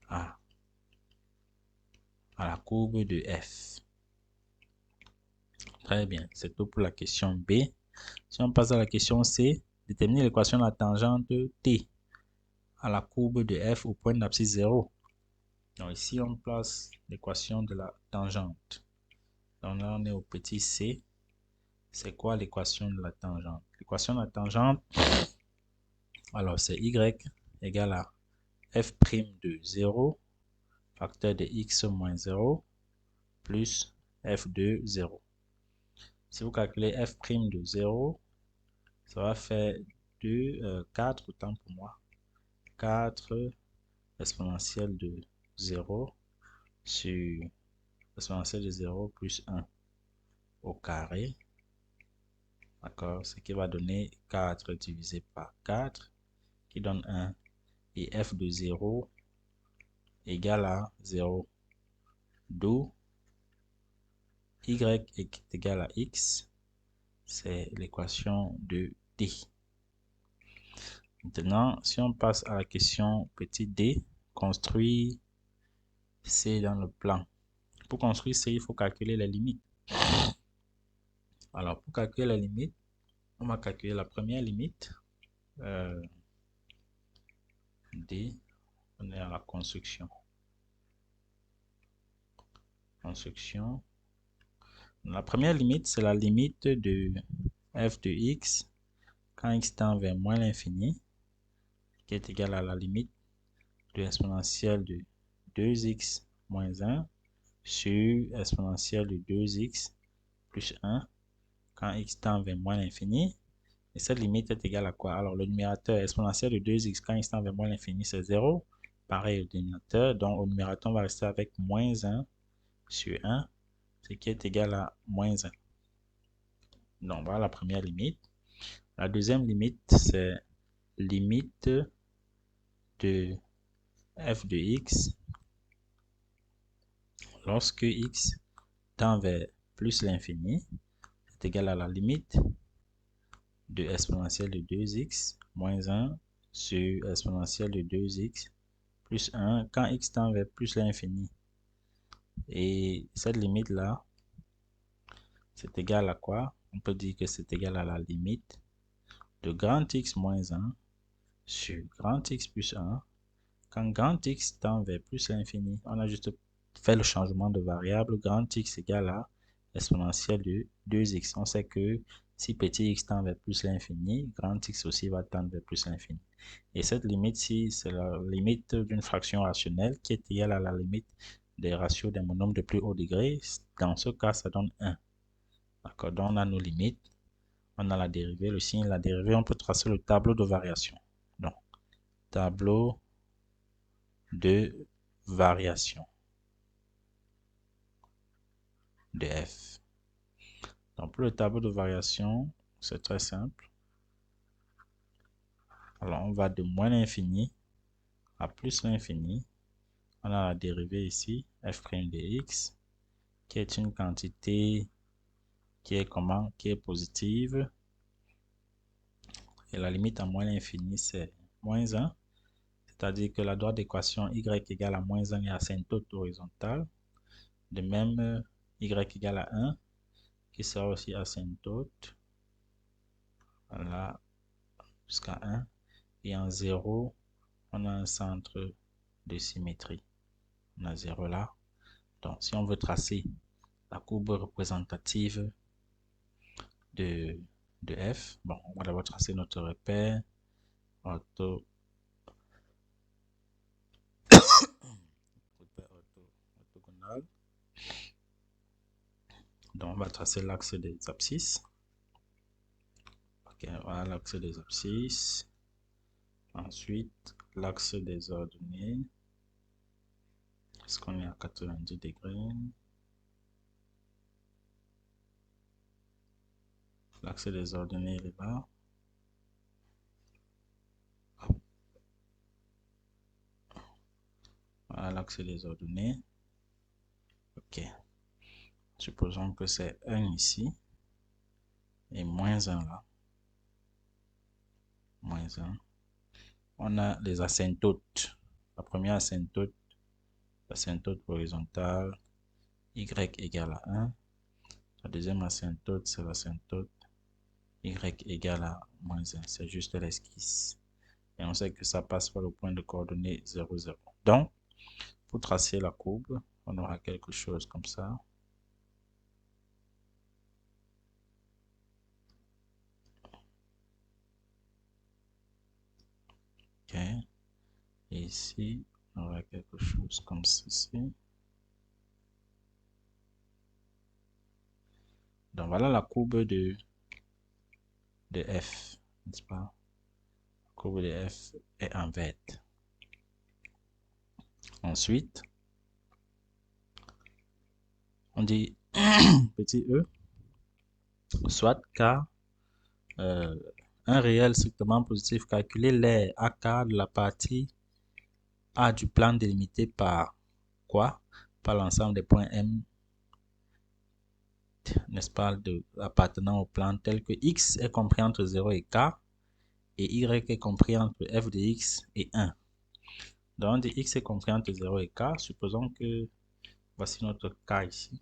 à la courbe de f. Très bien, c'est tout pour la question B. Si on passe à la question C, déterminer l'équation de la tangente T à la courbe de f au point d'abscisse 0. Donc ici, on place l'équation de la tangente. Donc là, on est au petit c. C'est quoi l'équation de la tangente? L'équation de la tangente, alors c'est y égale à f' de 0, facteur de x moins 0, plus f de 0. Si vous calculez f' de 0, ça va faire 4, autant pour moi, 4 exponentielle de 0 sur exponentielle de 0 plus 1 au carré. D'accord, ce qui va donner 4 divisé par 4, qui donne 1. Et f de 0 égale à 0. D'où y est égal à x, c'est l'équation de t. Maintenant, si on passe à la question petit d, construire c dans le plan. Pour construire c, il faut calculer les limites. Alors, pour calculer la limite, on va calculer la première limite. D, on est à la construction. La première limite, c'est la limite de f de x quand x tend vers moins l'infini, qui est égal à la limite de l'exponentielle de 2x moins 1 sur exponentielle de 2x plus 1 quand x tend vers moins l'infini. Et cette limite est égale à quoi? Alors, le numérateur exponentielle de 2x quand x tend vers moins l'infini, c'est 0. Pareil au dénominateur. Donc, au numérateur, on va rester avec moins 1 sur 1, ce qui est égal à moins 1. Donc, voilà la première limite. La deuxième limite, c'est limite de f de x lorsque x tend vers plus l'infini est égal à la limite de exponentielle de 2x moins 1 sur exponentielle de 2x plus 1 quand x tend vers plus l'infini. Et cette limite-là, c'est égal à quoi? On peut dire que c'est égal à la limite de grand X moins 1 sur grand X plus 1 quand grand X tend vers plus l'infini. On a juste fait le changement de variable. Grand X égale à exponentielle de 2x. On sait que si petit x tend vers plus l'infini, grand X aussi va tendre vers plus l'infini. Et cette limite-ci, c'est la limite d'une fraction rationnelle qui est égale à la limite des ratios des monomes de plus haut degré. Dans ce cas, ça donne 1. D'accord, donc on a nos limites. On a la dérivée, le signe de la dérivée. On peut tracer le tableau de variation. Donc, tableau de variation de f. Donc, pour le tableau de variation, c'est très simple. Alors, on va de moins l'infini à plus l'infini. On a la dérivée ici, f' de x, qui est une quantité qui est comment? Qui est positive. Et la limite à moins l'infini, c'est moins 1. C'est-à-dire que la droite d'équation y égale à moins 1 est asymptote horizontale. De même, y égale à 1, qui sera aussi asymptote. Voilà, jusqu'à 1. Et en 0, on a un centre de symétrie. On a 0 là. Donc, si on veut tracer la courbe représentative de f, bon, on va d'abord tracer notre repère orthogonal. Donc, on va tracer l'axe des abscisses. Ok, voilà l'axe des abscisses. Ensuite, l'axe des ordonnées. Est-ce qu'on est à 90 degrés? L'axe des ordonnées est là. Voilà l'axe des ordonnées. Ok. Supposons que c'est 1 ici et moins 1 là. Moins 1. On a les asymptotes. La première asymptote, l'asymptote horizontale, y égale à 1. La deuxième asymptote, c'est l'asymptote y égale à moins 1. C'est juste l'esquisse. Et on sait que ça passe par le point de coordonnées 0, 0. Donc, pour tracer la courbe, on aura quelque chose comme ça. Ok. Et ici, on aura quelque chose comme ceci. Donc, voilà la courbe de f, n'est-ce pas? La courbe de f est en verte. Ensuite, on dit petit e, soit k, un réel strictement positif, calculer les AK de la partie A du plan délimité par quoi? Par l'ensemble des points M, n'est-ce pas, appartenant au plan tel que X est compris entre 0 et K et Y est compris entre f de X et 1. Donc, on dit X est compris entre 0 et K. Supposons que voici notre K ici.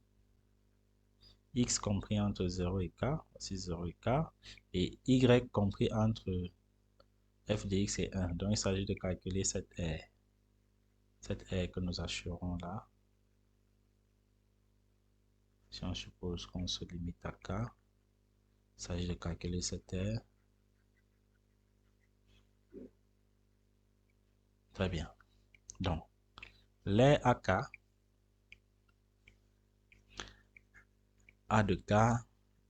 X compris entre 0 et K, voici 0 et K, et Y compris entre f de X et 1. Donc, il s'agit de calculer cette R. Cette R que nous assurons là. Si on suppose qu'on se limite à K, il s'agit de calculer cette R. Très bien. Donc, l'air AK A de K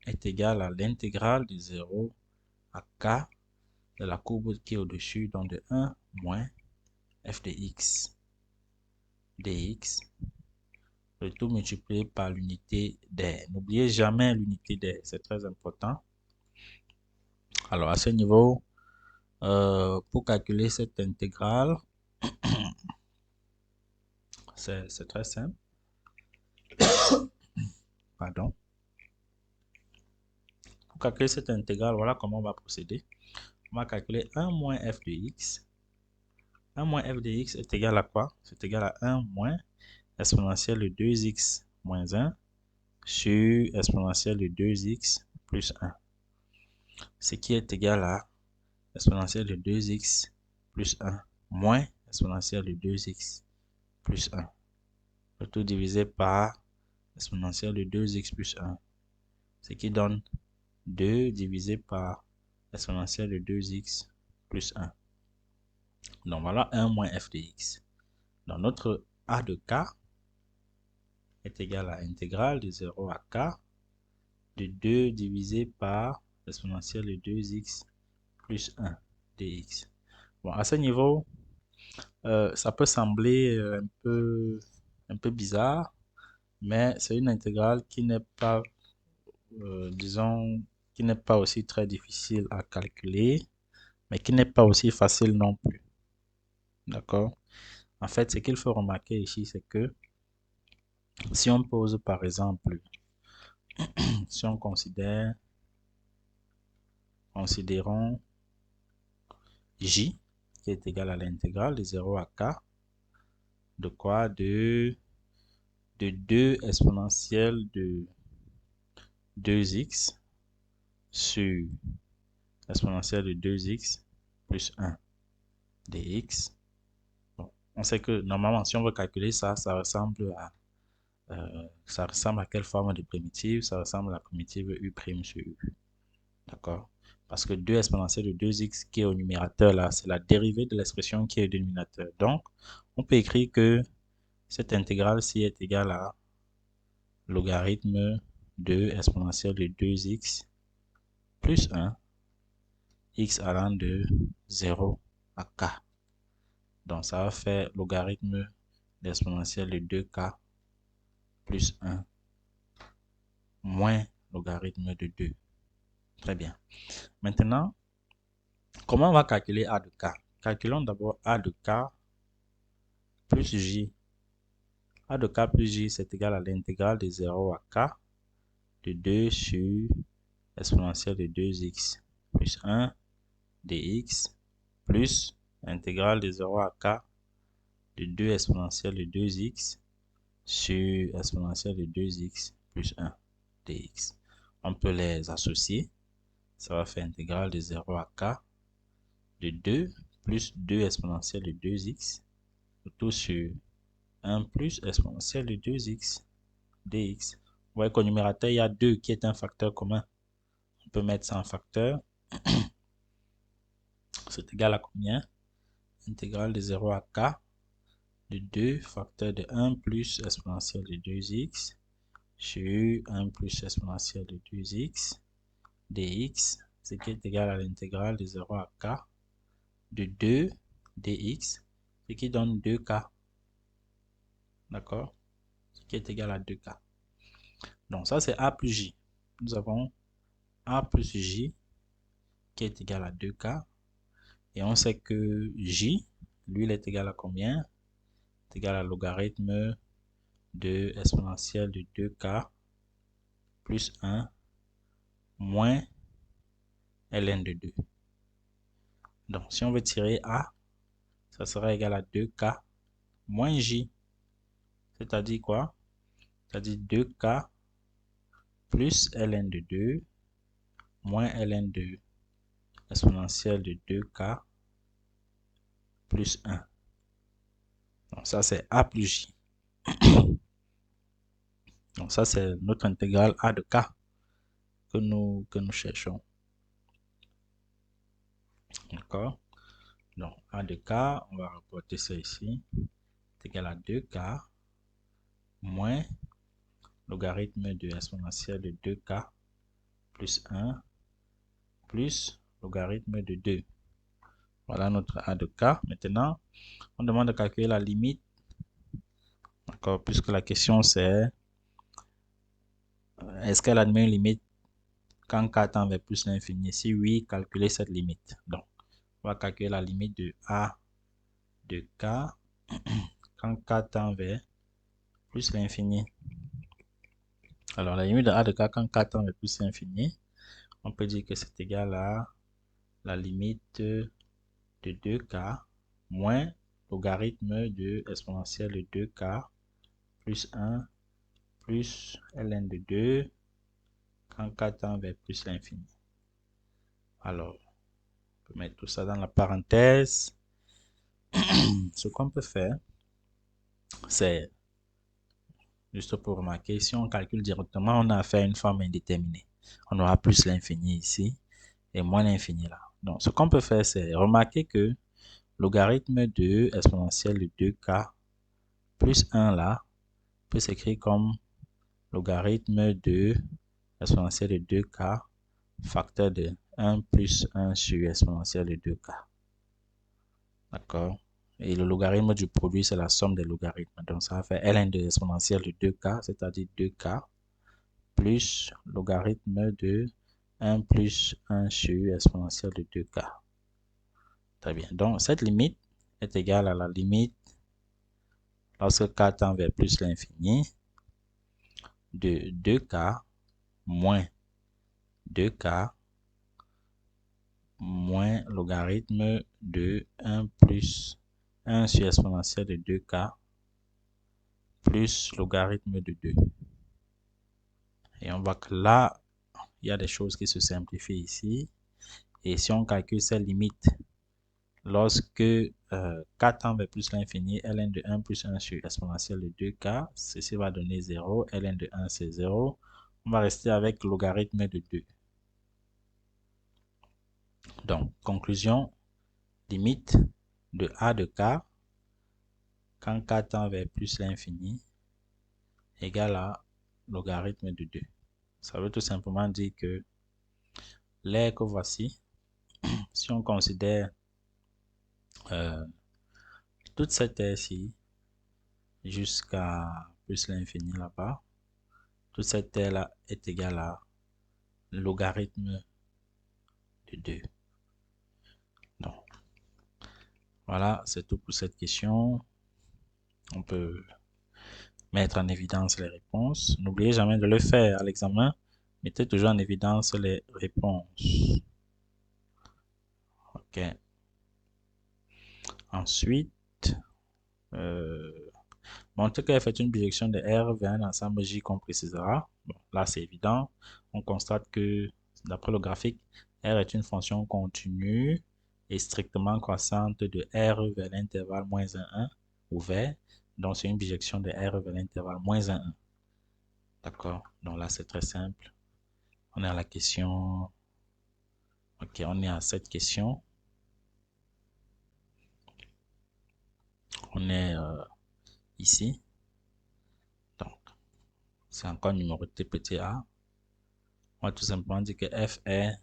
est égal à l'intégrale de 0 à K de la courbe qui est au-dessus, donc de 1 moins f de X dx, le tout multiplié par l'unité d'air. N'oubliez jamais l'unité d'air, c'est très important. Alors, à ce niveau, pour calculer cette intégrale, C'est très simple. Pardon. Pour calculer cette intégrale, voilà comment on va procéder. On va calculer 1 moins f de x. 1 moins f de x est égal à quoi? C'est égal à 1 moins exponentielle de 2x moins 1 sur exponentielle de 2x plus 1. Ce qui est égal à exponentielle de 2x plus 1 moins exponentielle de 2x plus 1. Le tout divisé par exponentielle de 2x plus 1. Ce qui donne 2 divisé par exponentielle de 2x plus 1. Donc voilà 1 moins f de x. Donc notre a de k est égal à intégrale de 0 à k de 2 divisé par exponentielle de 2x plus 1 dx. Bon, à ce niveau, ça peut sembler un peu bizarre, mais c'est une intégrale qui n'est pas, disons, qui n'est pas aussi très difficile à calculer, mais qui n'est pas aussi facile non plus. D'accord? En fait, ce qu'il faut remarquer ici, c'est que si on pose par exemple, si on considérons j qui est égal à l'intégrale de 0 à k de quoi? De 2 exponentielle de 2x sur exponentielle de 2x plus 1 dx. Bon, on sait que normalement, si on veut calculer ça, ça ressemble à quelle forme de primitive? Ça ressemble à la primitive u' sur u. D'accord? Parce que 2 exponentielle de 2x qui est au numérateur là, c'est la dérivée de l'expression qui est au dénominateur. Donc, on peut écrire que cette intégrale-ci est égale à logarithme de exponentielle de 2x plus 1, x allant de 0 à k. Donc, ça va faire logarithme d'exponentielle de 2k plus 1 moins logarithme de 2. Très bien. Maintenant, comment on va calculer a de k? Calculons d'abord a de k plus j. A de k plus j, c'est égal à l'intégrale de 0 à k de 2 sur exponentielle de 2x plus 1 dx plus intégrale de 0 à k de 2 exponentielle de 2x sur exponentielle de 2x plus 1 dx. On peut les associer. Ça va faire intégrale de 0 à k de 2 plus 2 exponentielle de 2x tout sur 1 plus exponentielle de 2x dx. Vous voyez qu'au numérateur, il y a 2 qui est un facteur commun. On peut mettre ça en facteur. C'est égal à combien? Intégrale de 0 à k de 2 facteur de 1 plus exponentielle de 2x sur 1 plus exponentielle de 2x dx, ce qui est égal à l'intégrale de 0 à k de 2 dx, ce qui donne 2k. D'accord? Ce qui est égal à 2k. Donc ça, c'est a plus j. Nous avons a plus j qui est égal à 2k. Et on sait que j, lui, il est égal à combien? C'est égal à logarithme de exponentielle de 2k plus 1 moins ln de 2. Donc, si on veut tirer a, ça sera égal à 2k moins j. C'est-à-dire quoi? C'est-à-dire 2k plus ln de 2 moins ln de exponentielle de 2k plus 1. Donc, ça, c'est a plus j. Donc, ça, c'est notre intégrale a de k que nous cherchons. D'accord? Donc, a de k, on va reporter ça ici. C'est égal à 2k moins logarithme de exponentielle de 2k plus 1 plus logarithme de 2. Voilà notre a de k. Maintenant, on demande de calculer la limite. D'accord, puisque la question c'est est-ce qu'elle admet une limite quand k tend vers plus l'infini? Si oui, calculez cette limite. Donc, on va calculer la limite de a de k quand k tend vers plus l'infini. Alors, la limite de a de k quand k tend vers plus l'infini, on peut dire que c'est égal à la limite de 2k moins logarithme de exponentielle de 2k plus 1 plus ln de 2 quand k tend vers plus l'infini. Alors, on peut mettre tout ça dans la parenthèse. Ce qu'on peut faire, c'est, juste pour remarquer, si on calcule directement, on a affaire à une forme indéterminée. On aura plus l'infini ici et moins l'infini là. Donc, ce qu'on peut faire, c'est remarquer que logarithme de exponentielle de 2k plus 1 là peut s'écrire comme logarithme de exponentielle de 2k facteur de 1 plus 1 sur exponentielle de 2k. D'accord? Et le logarithme du produit, c'est la somme des logarithmes. Donc, ça va faire ln de exponentielle de 2k, c'est-à-dire 2k, plus logarithme de 1 plus 1 sur exponentielle de 2k. Très bien. Donc, cette limite est égale à la limite, lorsque k tend vers plus l'infini, de 2k moins 2k moins logarithme de 1 plus 1 sur exponentielle de 2k plus logarithme de 2. Et on voit que là, il y a des choses qui se simplifient ici. Et si on calcule ces limites, lorsque k tend vers plus l'infini, ln de 1 plus 1 sur exponentielle de 2k, ceci va donner 0, ln de 1 c'est 0. On va rester avec logarithme de 2. Donc, conclusion, limite de a de k, quand k tend vers plus l'infini, égale à logarithme de 2. Ça veut tout simplement dire que l'air que voici, si on considère toute cette aire-ci jusqu'à plus l'infini là-bas, toute cette aire-là est égale à logarithme de 2. Donc, voilà, c'est tout pour cette question. On peut mettre en évidence les réponses. N'oubliez jamais de le faire à l'examen. Mettez toujours en évidence les réponses. OK. Ensuite, montrer que f est une bijection de R vers un ensemble J qu'on précisera. Bon, là, c'est évident. On constate que, d'après le graphique, R est une fonction continue et strictement croissante de R vers l'intervalle moins 1, 1 ouvert. Donc, c'est une bijection de R vers l'intervalle moins 1, 1. D'accord? Donc là, c'est très simple. On est à la question... OK, on est à cette question. On est ici. Donc, c'est encore numéroté petit a. On va tout simplement dire que f est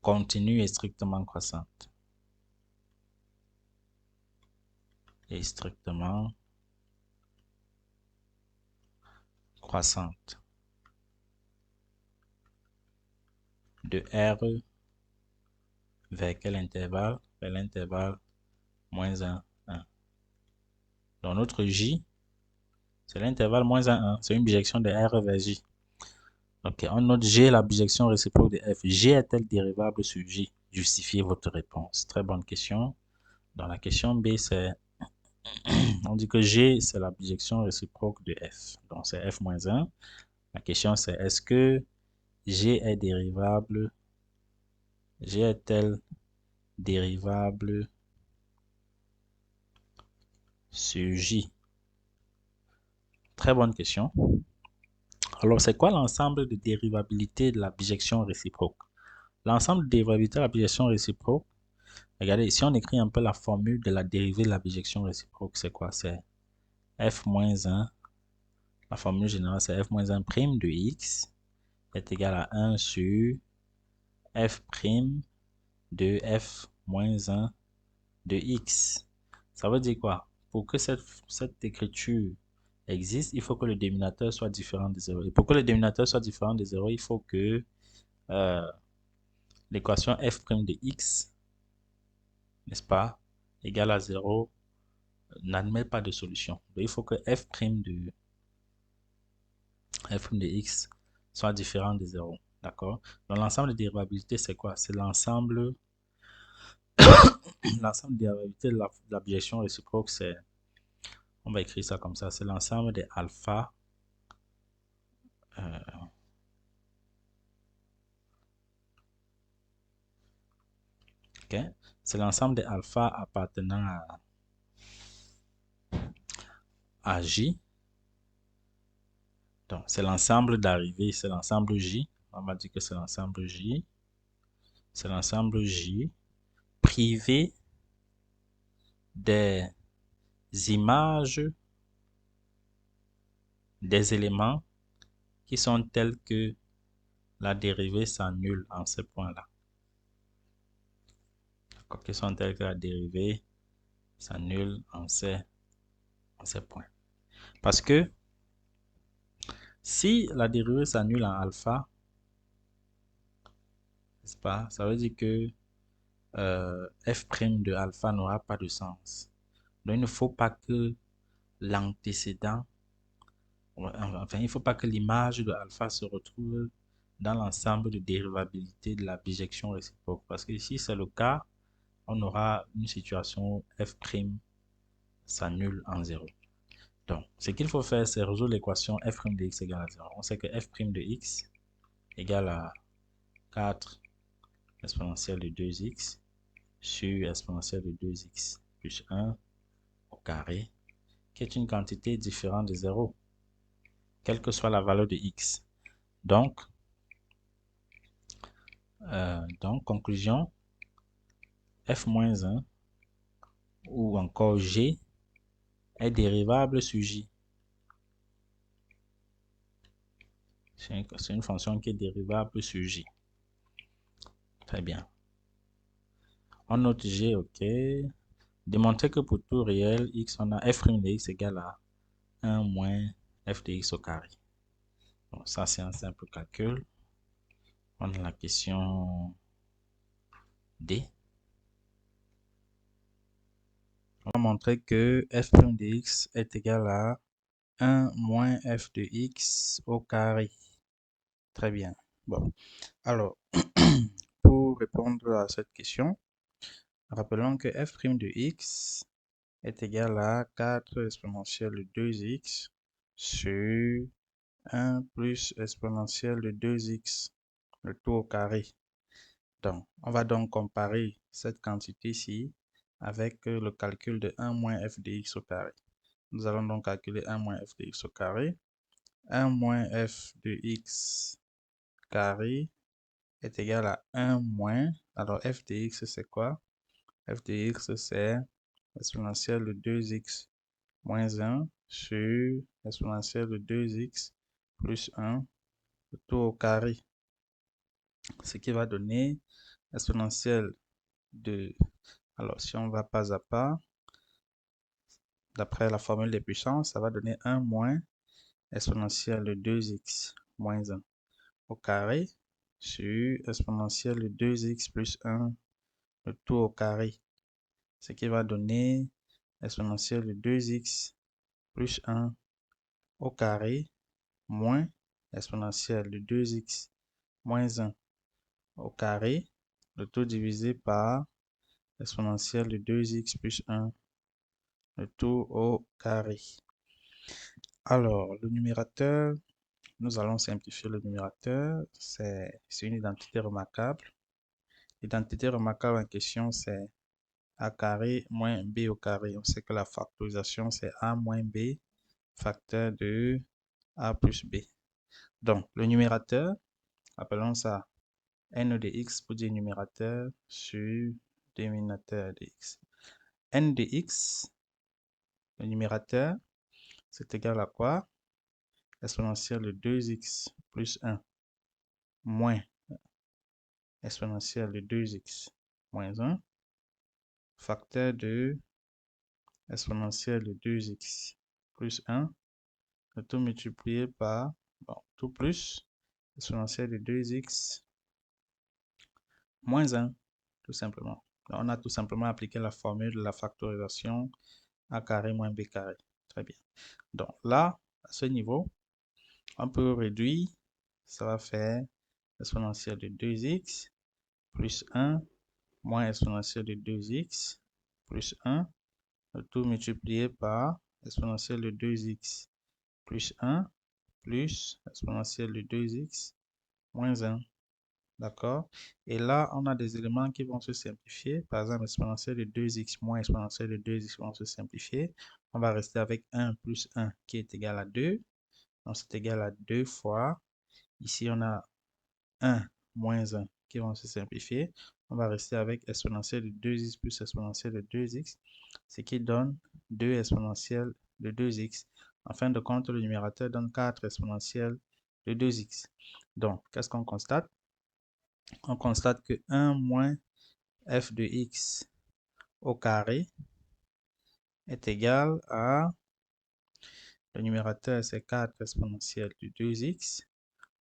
continue et strictement croissante. Et strictement croissante. De R vers quel intervalle? Vers l'intervalle moins 1, 1. Donc notre J, c'est l'intervalle moins 1, 1. C'est une bijection de R vers J. Ok, on note G, la bijection réciproque de F. G est-elle dérivable sur J? Justifiez votre réponse. Très bonne question. Dans la question B, c'est on dit que G, c'est la bijection réciproque de F. Donc c'est F moins 1. La question c'est est-ce que G est dérivable? G est-elle dérivable sur J? Très bonne question. Alors, c'est quoi l'ensemble de dérivabilité de la bijection réciproque? L'ensemble de dérivabilité de la bijection réciproque, regardez, si on écrit un peu la formule de la dérivée de la bijection réciproque, c'est quoi? C'est f moins 1, la formule générale, c'est f moins 1 prime de x est égal à 1 sur f prime de f moins 1 de x. Ça veut dire quoi? Pour que cette écriture existe, il faut que le dénominateur soit différent de 0. Et pour que le dénominateur soit différent de 0, il faut que l'équation f' de x, n'est-ce pas, égale à 0, n'admet pas de solution. Donc, il faut que f' de x soit différent de 0. D'accord? Donc, l'ensemble des dérivabilités, c'est quoi? C'est l'ensemble des dérivabilités de la bijection réciproque, c'est, on va écrire ça comme ça, c'est l'ensemble des alpha ok? C'est l'ensemble des alpha appartenant à J. Donc, c'est l'ensemble d'arrivée, c'est l'ensemble J. On va dire que c'est l'ensemble J. C'est l'ensemble J privé des images des éléments qui sont tels que la dérivée s'annule en ce point-là. Qui sont tels que la dérivée s'annule en ces points. Parce que si la dérivée s'annule en alpha, n'est-ce pas, ça veut dire que f' de alpha n'aura pas de sens. Donc, il ne faut pas que l'antécédent, enfin, il ne faut pas que l'image de alpha se retrouve dans l'ensemble de dérivabilité de la bijection réciproque. Parce que si c'est le cas, on aura une situation f' s'annule en 0. Donc, ce qu'il faut faire, c'est résoudre l'équation f' de x égale à 0. On sait que f' de x égale à 4 exponentielle de 2x sur exponentielle de 2x plus 1 au carré, qui est une quantité différente de 0, quelle que soit la valeur de x. Donc, conclusion, f-1 ou encore g est dérivable sur j. C'est une fonction qui est dérivable sur j. Très bien. On note g, ok. Démontrer que pour tout réel x, on a f' de x égale à 1 moins f de x au carré. Bon, ça, c'est un simple calcul. On a la question D. On va montrer que f' de x est égal à 1 moins f de x au carré. Très bien. Bon, alors, pour répondre à cette question, rappelons que f' de x est égal à 4 exponentielle de 2x sur 1 plus exponentielle de 2x, le tout au carré. Donc, on va donc comparer cette quantité-ci avec le calcul de 1 moins f de x au carré. Nous allons donc calculer 1 moins f de x au carré. 1 moins f de x carré est égal à 1 moins, alors f de x c'est quoi? F de x c'est exponentielle de 2x moins 1 sur exponentielle de 2x plus 1, le tout au carré. Ce qui va donner exponentielle de... Alors, si on va pas à pas, d'après la formule des puissances, ça va donner 1 moins exponentielle de 2x moins 1 au carré sur exponentielle de 2x plus 1, le tout au carré. Ce qui va donner exponentielle de 2x plus 1 au carré moins exponentielle de 2x moins 1 au carré, le tout divisé par exponentielle de 2x plus 1, le tout au carré. Alors, le numérateur, nous allons simplifier le numérateur. C'est une identité remarquable. L'identité remarquable en question, c'est a carré moins b au carré. On sait que la factorisation, c'est a moins b, facteur de a plus b. Donc, le numérateur, appelons ça n de x pour dire numérateur sur dénominateur de x. N de x, le numérateur, c'est égal à quoi? Exponentielle de 2x plus 1 moins exponentielle de 2x moins 1 facteur de exponentielle de 2x plus 1, le tout multiplié par, bon, tout plus exponentielle de 2x moins 1, tout simplement. Donc, on a tout simplement appliqué la formule de la factorisation a carré moins b carré. Très bien. Donc là, à ce niveau, on peut réduire, ça va faire exponentielle de 2x plus 1 moins exponentielle de 2x plus 1, le tout multiplié par exponentielle de 2x plus 1 plus exponentielle de 2x moins 1. D'accord? Et là, on a des éléments qui vont se simplifier. Par exemple, exponentielle de 2x moins exponentielle de 2x vont se simplifier. On va rester avec 1 plus 1 qui est égal à 2. Donc, c'est égal à 2 fois. Ici, on a 1 moins 1 qui vont se simplifier. On va rester avec exponentielle de 2x plus exponentielle de 2x, ce qui donne 2 exponentielle de 2x. En fin de compte, le numérateur donne 4 exponentielle de 2x. Donc, qu'est-ce qu'on constate? On constate que 1 moins f de x au carré est égal à, le numérateur c'est 4 exponentielle de 2x,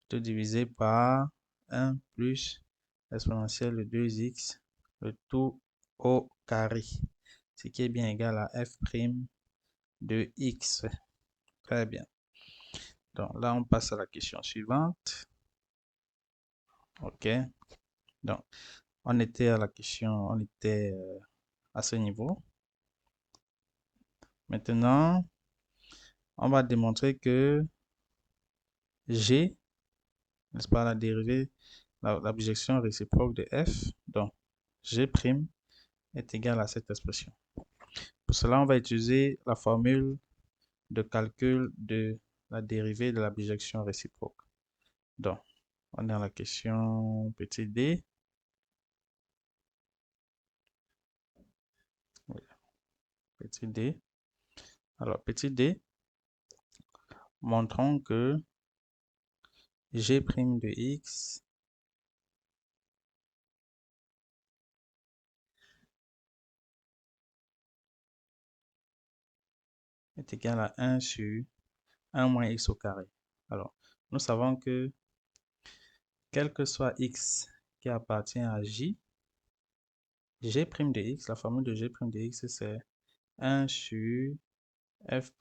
tout divisé par 1 plus exponentielle de 2x, le tout au carré, ce qui est bien égal à f' de x. Très bien. Donc là, on passe à la question suivante. OK. Donc, on était à la question, on était à ce niveau. Maintenant, on va démontrer que g, n'est-ce pas, la dérivée, l'abjection réciproque de f, donc g' est égal à cette expression. Pour cela, on va utiliser la formule de calcul de la dérivée de la bijection réciproque. Donc, on est dans la question petit d. Petit d. Alors, petit d, montrons que g' de x est égal à 1 sur 1 moins x au carré. Alors, nous savons que quel que soit x qui appartient à j, g' de x, la formule de g' de x, c'est 1 sur f'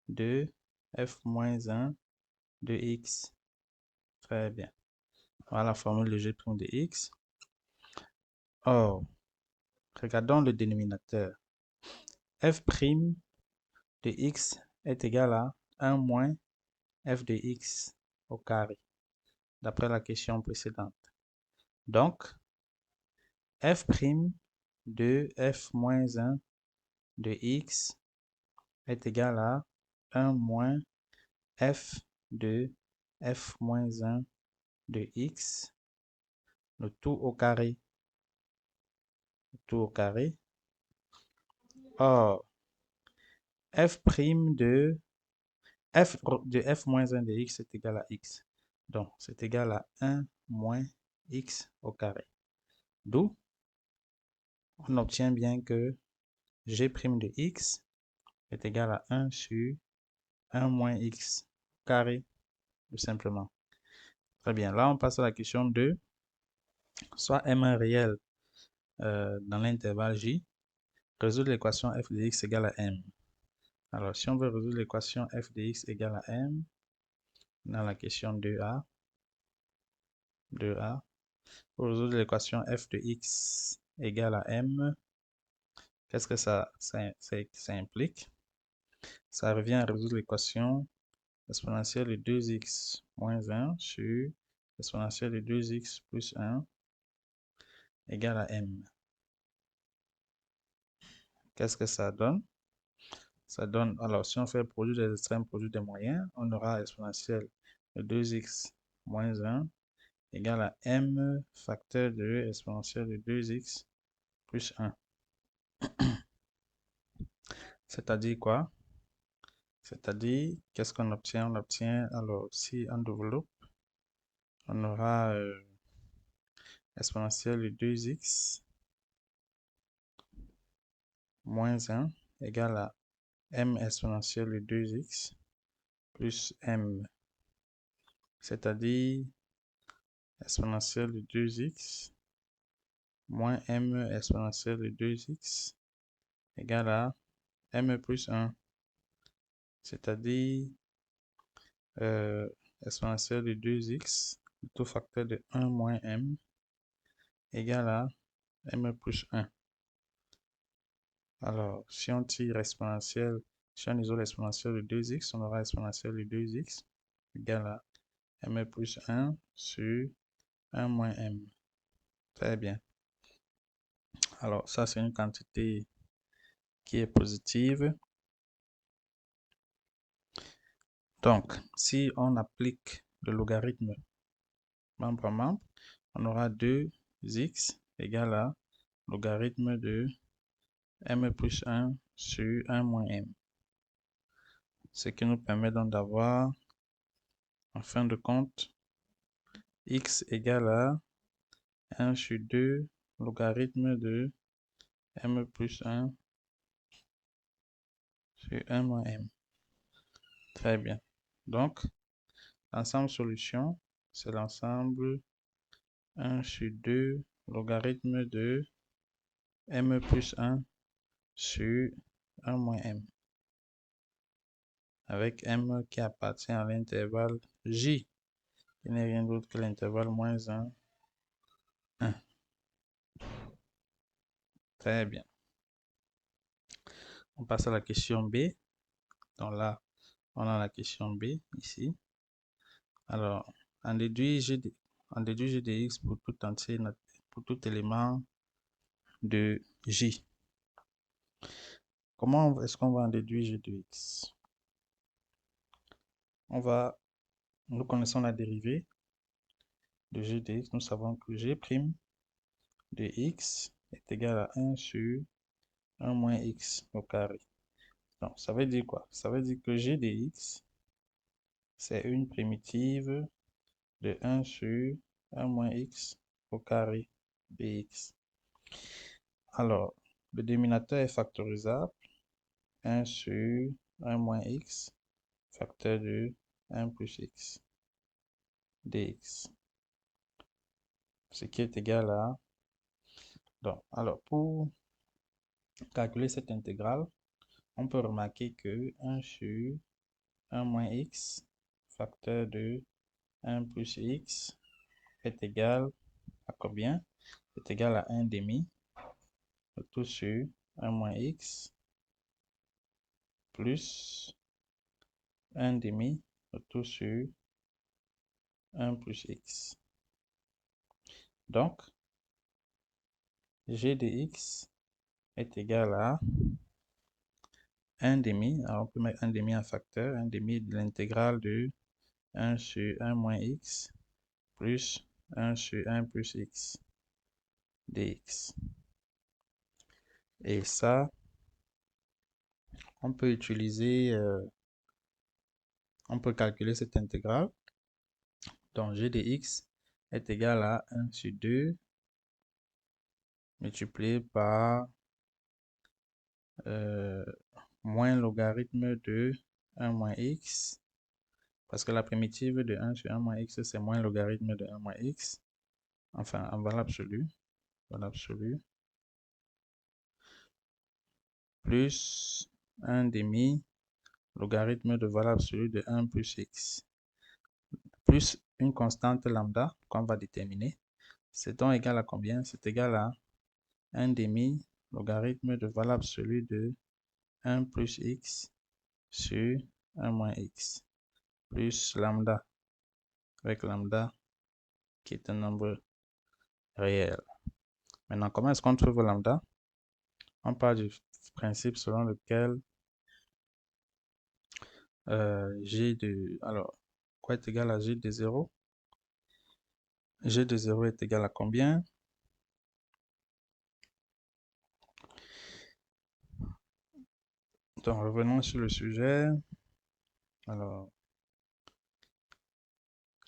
de f moins 1 de x. Très bien. Voilà la formule de g' de x. Or, regardons le dénominateur. f' de x est égal à 1 moins f de x au carré, d'après la question précédente. Donc, f' de f moins 1 de x est égal à 1 moins f de f moins 1 de x, le tout au carré. Le tout au carré. Or, f' de f moins 1 de x est égal à x. Donc, c'est égal à 1 moins x au carré. D'où on obtient bien que g' de x est égal à 1 sur 1 moins x carré, tout simplement. Très bien, là on passe à la question 2. Soit m un réel dans l'intervalle j, résoudre l'équation f de x égale à m. Alors, si on veut résoudre l'équation f de x égale à m, dans la question 2a, pour résoudre l'équation f de x égale à m, qu'est-ce que ça implique? Ça revient à résoudre l'équation exponentielle de 2x moins 1 sur exponentielle de 2x plus 1 égale à m. Qu'est-ce que ça donne? Ça donne, alors si on fait produit des extrêmes, produit des moyens, on aura exponentielle de 2x moins 1 égale à m facteur de exponentielle de 2x plus 1. C'est-à-dire quoi? C'est-à-dire, qu'est-ce qu'on obtient? On obtient, alors, si on développe, on aura exponentielle de 2x moins 1 égale à m exponentielle de 2x plus m. C'est-à-dire, exponentielle de 2x moins m exponentielle de 2x égale à m plus 1, c'est-à-dire exponentielle de 2x, le tout facteur de 1 moins m, égale à m plus 1. Alors, si on tire exponentielle, si on isole l'exponentielle de 2x, on aura exponentielle de 2x égale à m plus 1 sur 1 moins m. Très bien. Alors, ça, c'est une quantité qui est positive. Donc, si on applique le logarithme membre à membre, on aura 2x égale à logarithme de m plus 1 sur 1 moins m. Ce qui nous permet donc d'avoir, en fin de compte, x égale à 1 sur 2 logarithme de m plus 1 sur 1 moins m. Très bien. Donc, l'ensemble solution, c'est l'ensemble 1 sur 2 logarithme de m plus 1 sur 1 moins m. Avec m qui appartient à l'intervalle j, qui n'est rien d'autre que l'intervalle moins 1, 1. Très bien. On passe à la question B. Donc là, on a la question B ici. Alors, on déduit g de x pour tout entier, pour tout élément de j. Comment est-ce qu'on va en déduire g de x? Nous connaissons la dérivée de g de x. Nous savons que g' de x est égal à 1 sur 1 moins x au carré. Donc, ça veut dire quoi? Ça veut dire que g de x, c'est une primitive de 1 sur 1 moins x au carré dx. Alors, le dénominateur est factorisable. 1 sur 1 moins x, facteur de 1 plus x dx. Ce qui est égal à... Donc, alors, pour calculer cette intégrale, on peut remarquer que 1 sur 1 moins x, facteur de 1 plus x, est égal à combien? Est égal à 1 demi, tout sur 1 moins x, plus 1 demi, tout sur 1 plus x. Donc, g de x est égal à 1 demi. Alors, on peut mettre 1 demi en facteur. 1 demi de l'intégrale de 1 sur 1 moins x plus 1 sur 1 plus x dx. Et ça, on peut utiliser, on peut calculer cette intégrale. Donc, g de x est égal à 1 sur 2 multiplié par moins logarithme de 1 moins x, parce que la primitive de 1 sur 1 moins x, c'est moins logarithme de 1 moins x, enfin en valeur absolue, plus 1 demi logarithme de valeur absolue de 1 plus x, plus une constante lambda qu'on va déterminer. C'est donc égal à combien? C'est égal à 1 demi logarithme de valeur absolue de 1 plus x sur 1 moins x, plus lambda, avec lambda qui est un nombre réel. Maintenant, comment est-ce qu'on trouve lambda? On part du principe selon lequel g de... Alors, quoi est égal à g de 0? G de 0 est égal à combien? Donc, revenons sur le sujet. Alors,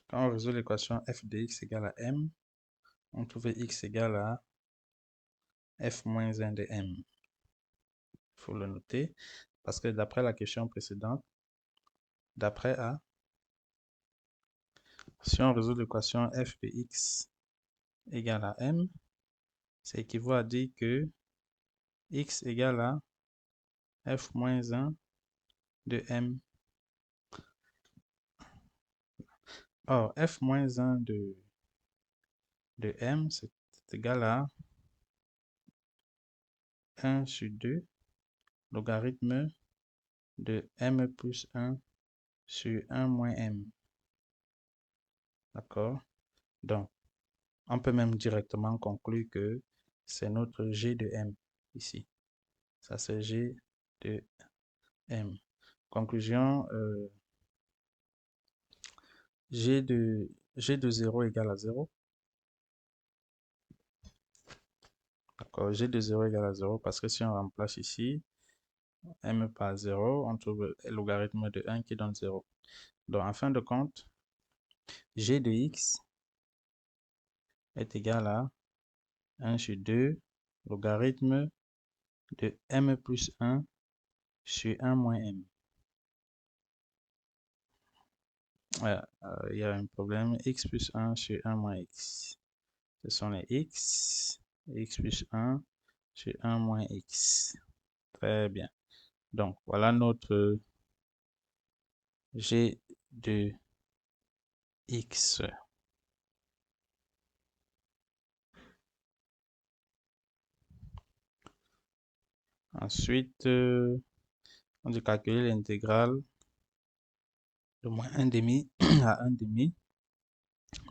quand on résout l'équation f de x égale à m, on trouve x égale à f moins 1 de m. Il faut le noter, parce que d'après la question précédente, d'après A, si on résout l'équation f de x égale à m, ça équivaut à dire que x égale à f moins 1 de m. Or, f moins 1 de m, c'est égal à 1 sur 2 logarithme de m plus 1 sur 1 moins m. D'accord? Donc, on peut même directement conclure que c'est notre g de m ici. Ça, c'est g de m. Conclusion, g de 0 égale à 0. D'accord, g de 0 égale à 0 parce que si on remplace ici m par 0, on trouve le logarithme de 1 qui donne 0. Donc, en fin de compte, g de x est égal à 1 sur 2 logarithme de m plus 1 sur 1 moins m. Il y a un problème, x plus 1 sur 1 moins x. Ce sont les x plus 1 sur 1 moins x. Très bien. Donc, voilà notre g de x. Ensuite, on doit calculer l'intégrale de moins 1 demi à 1 demi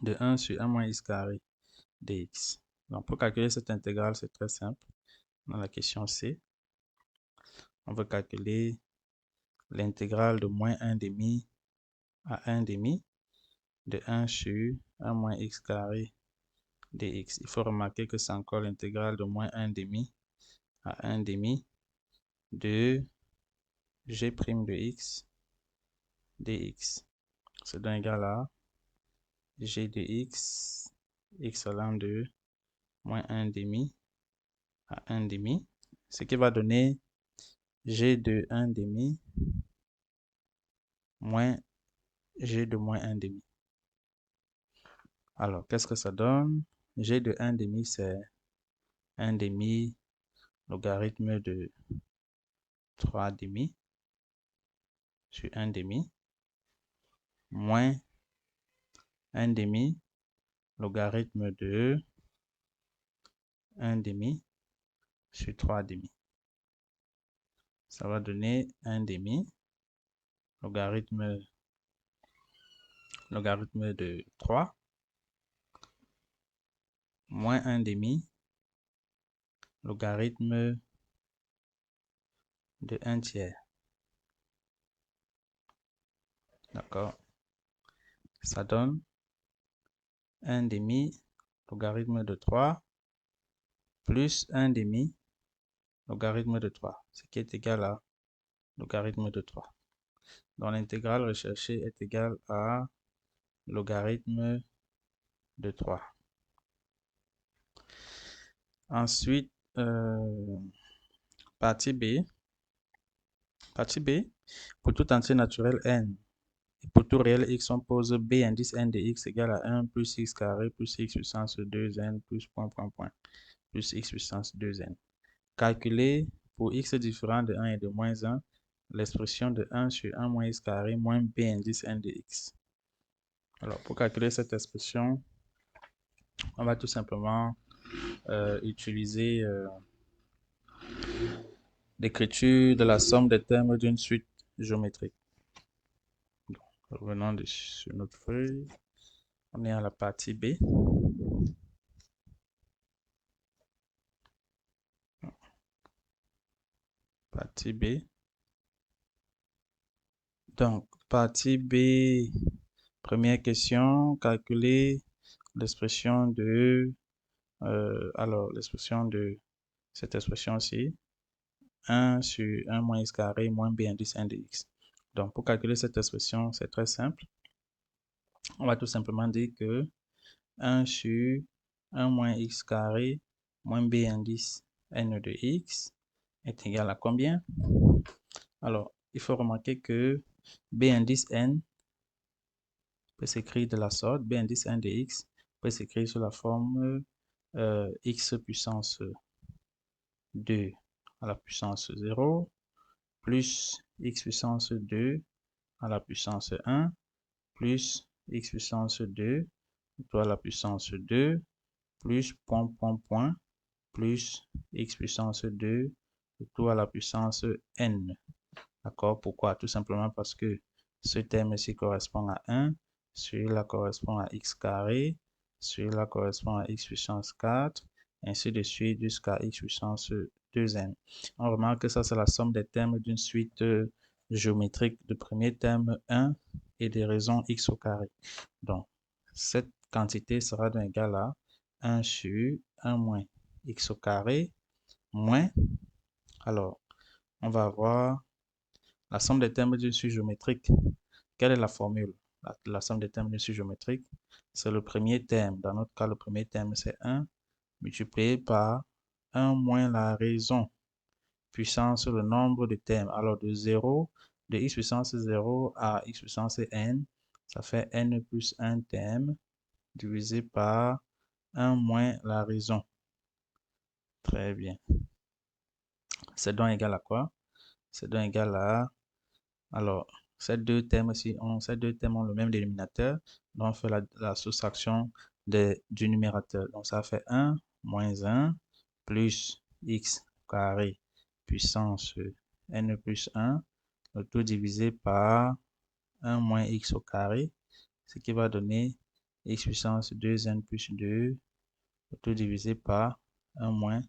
de 1 sur 1 moins x carré dx. Donc, pour calculer cette intégrale, c'est très simple. Dans la question C, on veut calculer l'intégrale de moins 1 demi à 1 demi de 1 sur 1 moins x carré dx. Il faut remarquer que c'est encore l'intégrale de moins 1 demi à 1 demi de g' de x dx. C'est donc égal à g de x allant de moins 1 demi à 1 demi, ce qui va donner g de 1 demi moins g de moins 1 demi. Alors, qu'est-ce que ça donne? G de 1 demi, c'est 1 demi logarithme de 3 demi sur 1 demi moins 1 demi logarithme de 1 demi sur 3 demi. Ça va donner 1 demi logarithme de 3 moins 1 demi logarithme de 1 tiers. D'accord? Ça donne 1 demi logarithme de 3 plus 1 demi logarithme de 3, ce qui est égal à logarithme de 3. Donc l'intégrale recherchée est égale à logarithme de 3. Ensuite, partie B. Partie B, pour tout entier naturel n et pour tout réel x, on pose b indice n de x égale à 1 plus x carré plus x puissance 2n plus point plus x puissance 2n. Calculer pour x différent de 1 et de moins 1 l'expression de 1 sur 1 moins x carré moins b indice n de x. Alors, pour calculer cette expression, on va tout simplement utiliser l'écriture de la somme des termes d'une suite géométrique. Donc, revenons sur notre feuille. On est à la partie B. Partie B. Donc, partie B, première question, calculer l'expression de, l'expression de cette expression-ci, 1 sur 1 moins x carré moins b indice 1 de x. Donc, pour calculer cette expression, c'est très simple. On va tout simplement dire que 1 sur 1 moins x carré moins b indice n de x est égal à combien? Alors, il faut remarquer que b indice n peut s'écrire de la sorte, b indice n de x peut s'écrire sous la forme x puissance 2 à la puissance 0 plus x puissance 2 à la puissance 1 plus x puissance 2 tout à la puissance 2 plus point plus x puissance 2 tout à la puissance n. D'accord? Pourquoi? Tout simplement parce que ce terme-ci correspond à 1, celui-là correspond à x carré, celui-là correspond à x puissance 4, ainsi de suite jusqu'à x puissance 2n. On remarque que ça, c'est la somme des termes d'une suite géométrique de premier terme 1 et des raisons x au carré. Donc, cette quantité sera donc égale à 1 sur 1 moins x au carré moins, alors, on va avoir la somme des termes d'une suite géométrique. Quelle est la formule? La somme des termes d'une suite géométrique, c'est le premier terme. Dans notre cas, le premier terme, c'est 1 multiplié par 1 moins la raison puissance le nombre de termes. Alors, de 0, de x puissance 0 à x puissance n, ça fait n plus 1 terme divisé par 1 moins la raison. Très bien. C'est donc égal à quoi? C'est donc égal à... Alors, ces deux termes-ci ont le même dénominateur. Donc, on fait la soustraction du numérateur. Donc, ça fait 1 moins 1 plus x carré puissance n plus 1, le tout divisé par 1 moins x au carré, ce qui va donner x puissance 2n plus 2, le tout divisé par 1 moins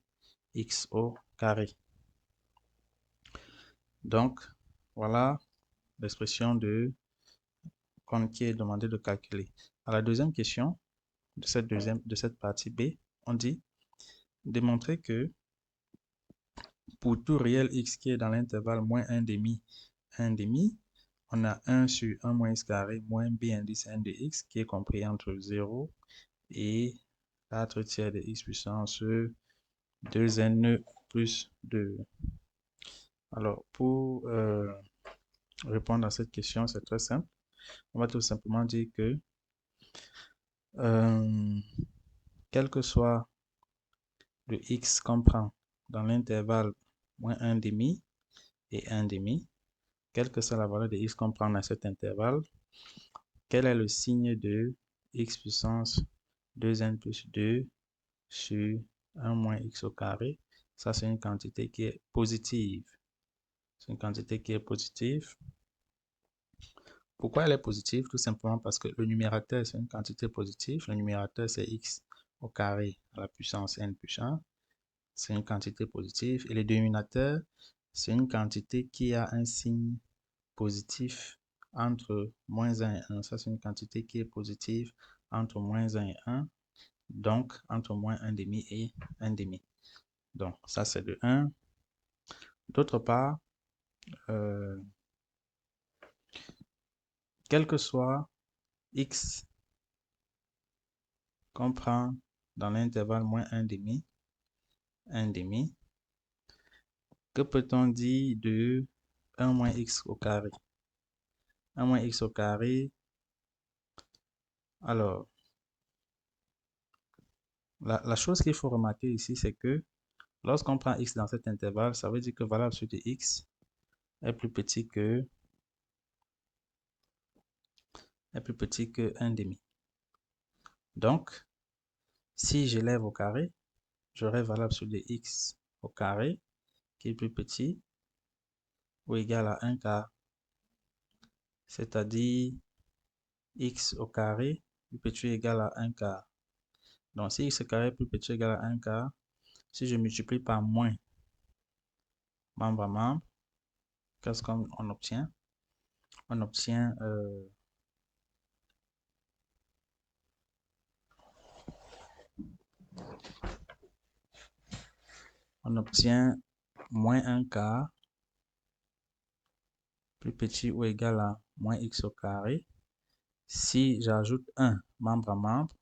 x au carré. Donc, voilà l'expression qui est demandé de calculer. À la deuxième question de cette partie B, on dit démontrer que pour tout réel x qui est dans l'intervalle moins 1 demi, 1 demi, on a 1 sur 1 moins x carré moins b indice n de x qui est compris entre 0 et 4 tiers de x puissance 2n plus 2. Alors, pour répondre à cette question, c'est très simple. On va tout simplement dire que quel que soit le x qu'on prend dans l'intervalle moins 1 demi et 1 demi, quelle que soit la valeur de x qu'on prend dans cet intervalle, quel est le signe de x puissance 2n plus 2 sur 1 moins x au carré? Ça, c'est une quantité qui est positive. C'est une quantité qui est positive. Pourquoi elle est positive? Tout simplement parce que le numérateur, c'est une quantité positive. Le numérateur, c'est x au carré à la puissance n plus 1. C'est une quantité positive. Et le dénominateur, c'est une quantité qui a un signe positif entre moins 1 et 1. Ça, c'est une quantité qui est positive entre moins 1 et 1. Donc, entre moins 1 demi et 1 demi. Donc, ça, c'est de 1. D'autre part, quel que soit x qu'on prend dans l'intervalle moins 1 demi, 1 demi, que peut-on dire de 1 moins x au carré? 1 moins x au carré, alors, la chose qu'il faut remarquer ici, c'est que lorsqu'on prend x dans cet intervalle, ça veut dire que valeur absolue de x est plus petit que 1 demi. Donc, si j'élève au carré, j'aurai valeur absolue de x au carré qui est plus petit ou égal à 1 quart, c'est-à-dire x au carré plus petit ou égal à 1 quart. Donc, si x au carré plus petit ou égal à 1 quart, si je multiplie par moins membre à membre, qu'est-ce qu'on obtient? On obtient moins 1 quart plus petit ou égal à moins x au carré. Si j'ajoute 1 membre à membre,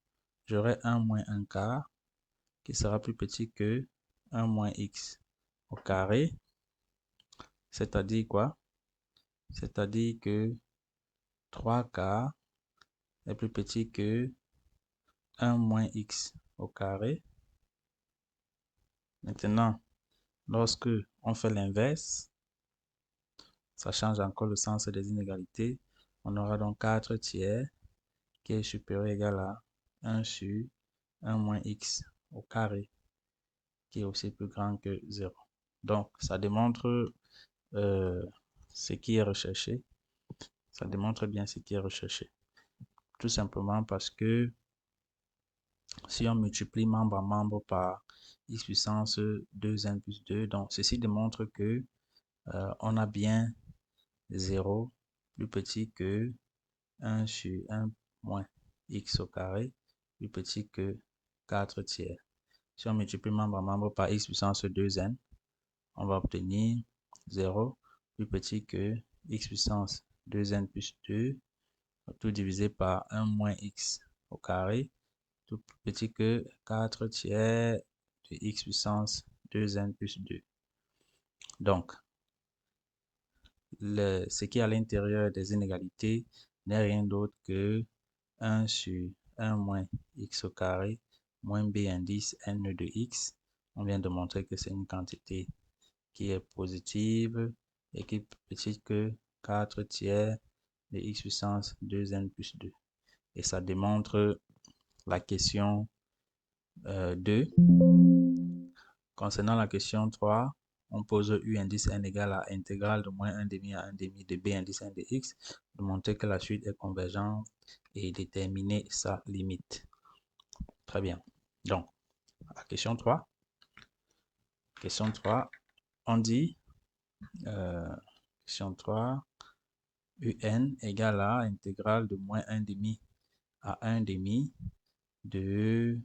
j'aurai 1 moins 1 quart qui sera plus petit que 1 moins x au carré. C'est-à-dire quoi? C'est-à-dire que 3 quarts est plus petit que 1 moins x au carré. Maintenant, lorsque on fait l'inverse, ça change encore le sens des inégalités. On aura donc 4 tiers qui est supérieur ou égal à 1 sur 1 moins x au carré, qui est aussi plus grand que 0. Donc, ça démontre ce qui est recherché. Ça démontre bien ce qui est recherché. Tout simplement parce que si on multiplie membre à membre par x puissance 2n plus 2, donc ceci démontre que on a bien 0 plus petit que 1 sur 1 moins x au carré plus petit que 4 tiers. Si on multiplie membre à membre par x puissance 2n, on va obtenir 0 plus petit que x puissance 2n plus 2, tout divisé par 1 moins x au carré, tout plus petit que 4 tiers de x puissance 2n plus 2. Donc, ce qui est à l'intérieur des inégalités n'est rien d'autre que 1 sur 1 moins x au carré moins b indice n de x. On vient de montrer que c'est une quantité qui est positive et qui est plus petite que 4 tiers de x puissance 2n plus 2. Et ça démontre la question 2. Concernant la question 3, on pose u indice n égale à intégrale de moins 1 demi à 1 demi de b indice n de x, de montrer que la suite est convergente et déterminer sa limite. Très bien. Donc, la question 3. Question 3, on dit, question 3, un égale à intégrale de moins 1 demi à 1 demi de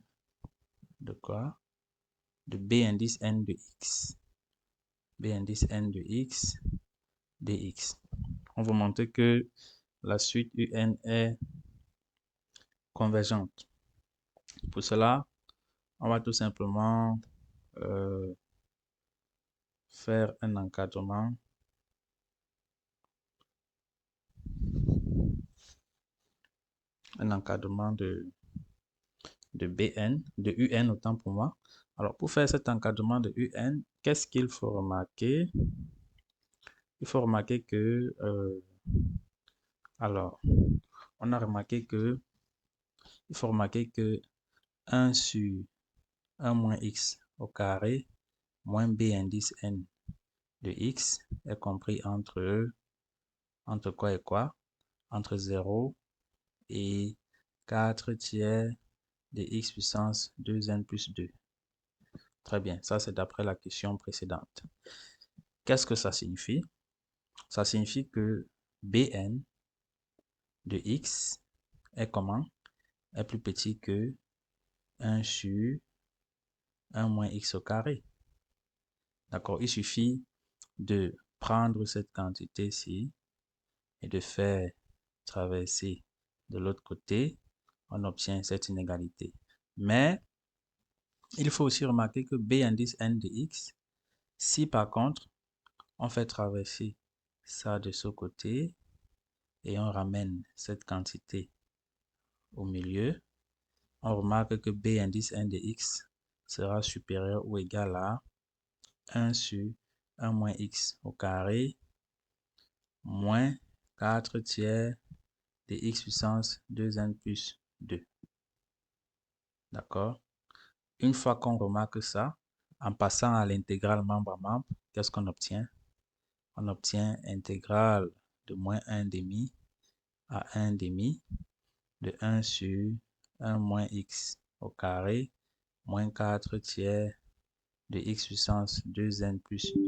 quoi? De b indice n de x. B indice n de x dx. On va montrer que la suite un est convergente. Pour cela, on va tout simplement faire un encadrement de bn, de un autant pour moi. Alors, pour faire cet encadrement de un, qu'est-ce qu'il faut remarquer? Il faut remarquer que, alors, on a remarqué que, il faut remarquer que 1 sur 1 moins x au carré moins b indice n de x est compris entre quoi et quoi? Entre 0 et 4 tiers de x puissance 2n plus 2. Très bien, ça c'est d'après la question précédente. Qu'est-ce que ça signifie? Ça signifie que bn de x est comment? Est plus petit que 1 sur 1 moins x au carré. D'accord? Il suffit de prendre cette quantité-ci et de faire traverser de l'autre côté, on obtient cette inégalité. Mais il faut aussi remarquer que b indice n de x, si par contre on fait traverser ça de ce côté et on ramène cette quantité au milieu, on remarque que b indice n de x sera supérieur ou égal à 1 sur 1 moins x au carré moins 4 tiers de x puissance 2n plus 2. D'accord? Une fois qu'on remarque ça, en passant à l'intégrale membre à membre, qu'est-ce qu'on obtient? On obtient intégrale de moins 1 demi à 1 demi de 1 sur 1 moins x au carré moins 4 tiers de x puissance 2n plus 2.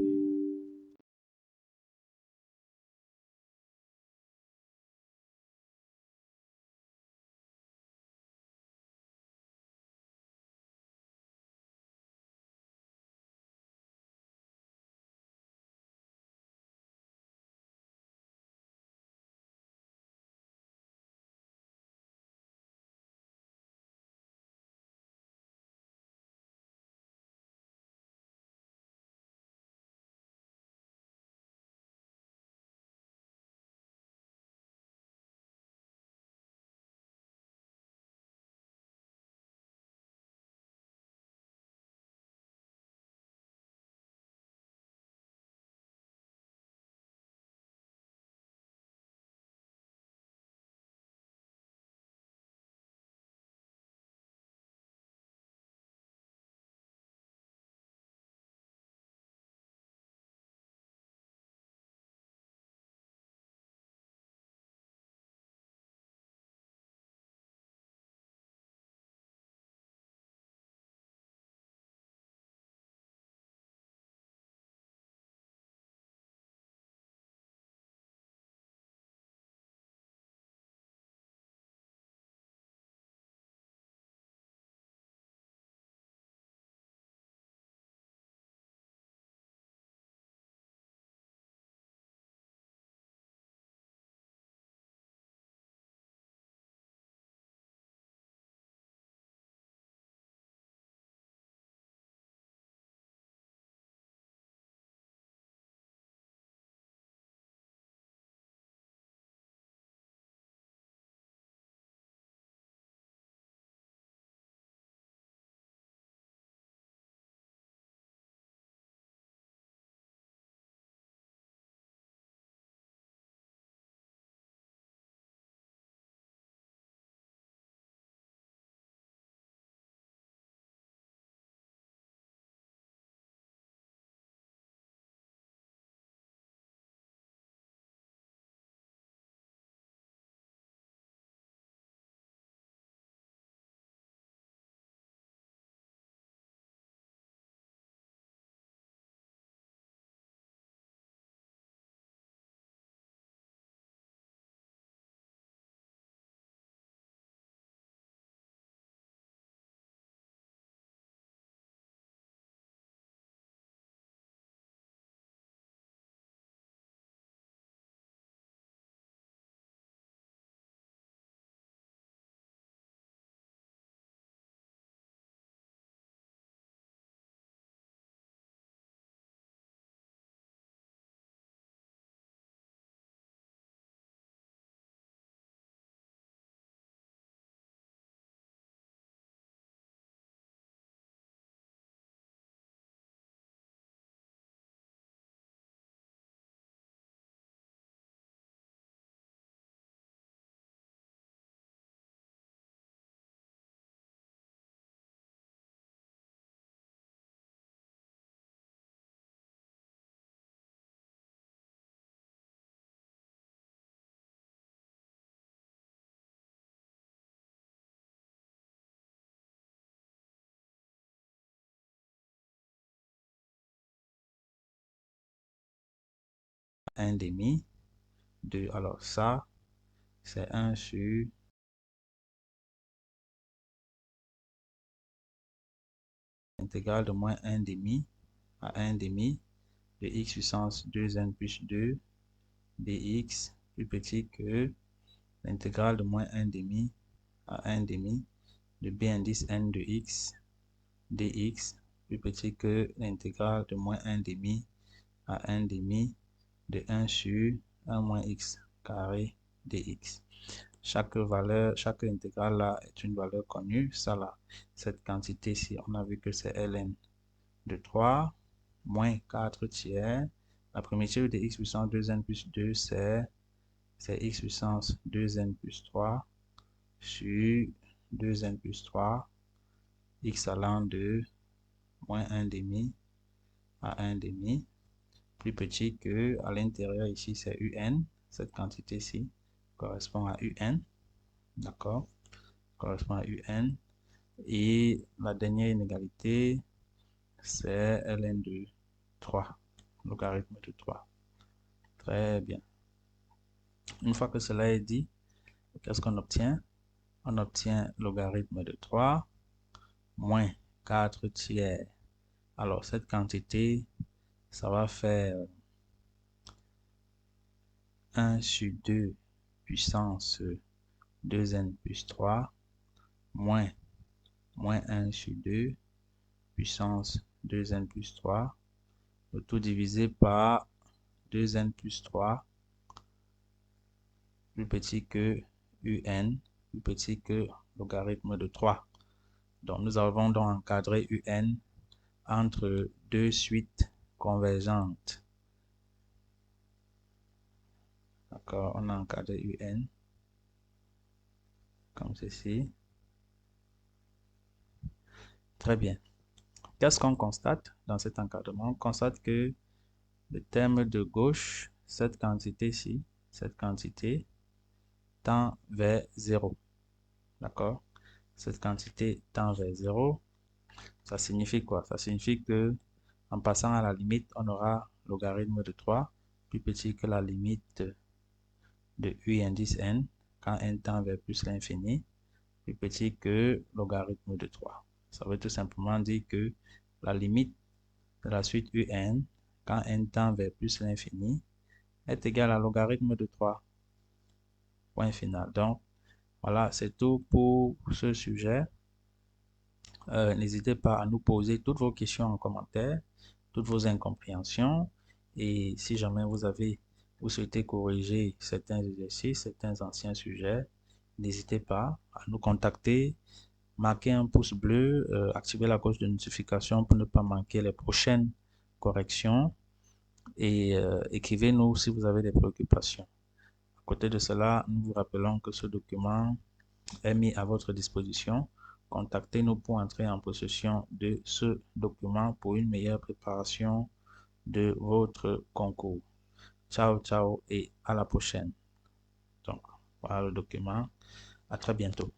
1,5 de, alors ça, c'est 1 sur l'intégrale de moins 1,5 à 1,5 de x puissance 2n plus 2 dx plus petit que l'intégrale de moins 1,5 à 1,5 de b indice n de x dx plus petit que l'intégrale de moins 1,5 à 1,5 de 1 sur 1 moins x carré dx. Chaque valeur, chaque intégrale là est une valeur connue. Ça là, cette quantité-ci, on a vu que c'est ln de 3 moins 4 tiers. La primitive de x puissance 2n plus 2, c'est x puissance 2n plus 3 sur 2n plus 3, x allant de moins 1,5 à 1,5, plus petit que, à l'intérieur ici, c'est un. Cette quantité-ci correspond à un. D'accord? Correspond à un. Et la dernière inégalité, c'est ln de 3, logarithme de 3. Très bien. Une fois que cela est dit, qu'est-ce qu'on obtient? On obtient logarithme de 3 moins 4 tiers. Alors, cette quantité, ça va faire 1 sur 2 puissance 2n plus 3 moins 1 sur 2 puissance 2n plus 3, le tout divisé par 2n plus 3 plus petit que un, plus petit que logarithme de 3. Donc, nous avons donc encadré un entre deux suites convergentes. D'accord, on a encadré un comme ceci. Très bien. Qu'est-ce qu'on constate dans cet encadrement? On constate que le terme de gauche, cette quantité-ci, cette quantité, tend vers 0. D'accord? Cette quantité tend vers 0. Ça signifie quoi? Ça signifie que en passant à la limite, on aura logarithme de 3 plus petit que la limite de u indice n quand n tend vers plus l'infini, plus petit que logarithme de 3. Ça veut tout simplement dire que la limite de la suite un quand n tend vers plus l'infini est égale à logarithme de 3. Point final. Donc, voilà, c'est tout pour ce sujet. N'hésitez pas à nous poser toutes vos questions en commentaire, toutes vos incompréhensions. Et si jamais vous souhaitez corriger certains exercices, certains anciens sujets, n'hésitez pas à nous contacter, marquez un pouce bleu, activez la cloche de notification pour ne pas manquer les prochaines corrections et écrivez-nous si vous avez des préoccupations. À côté de cela, nous vous rappelons que ce document est mis à votre disposition. Contactez-nous pour entrer en possession de ce document pour une meilleure préparation de votre concours. Ciao, ciao et à la prochaine. Donc, voilà le document. À très bientôt.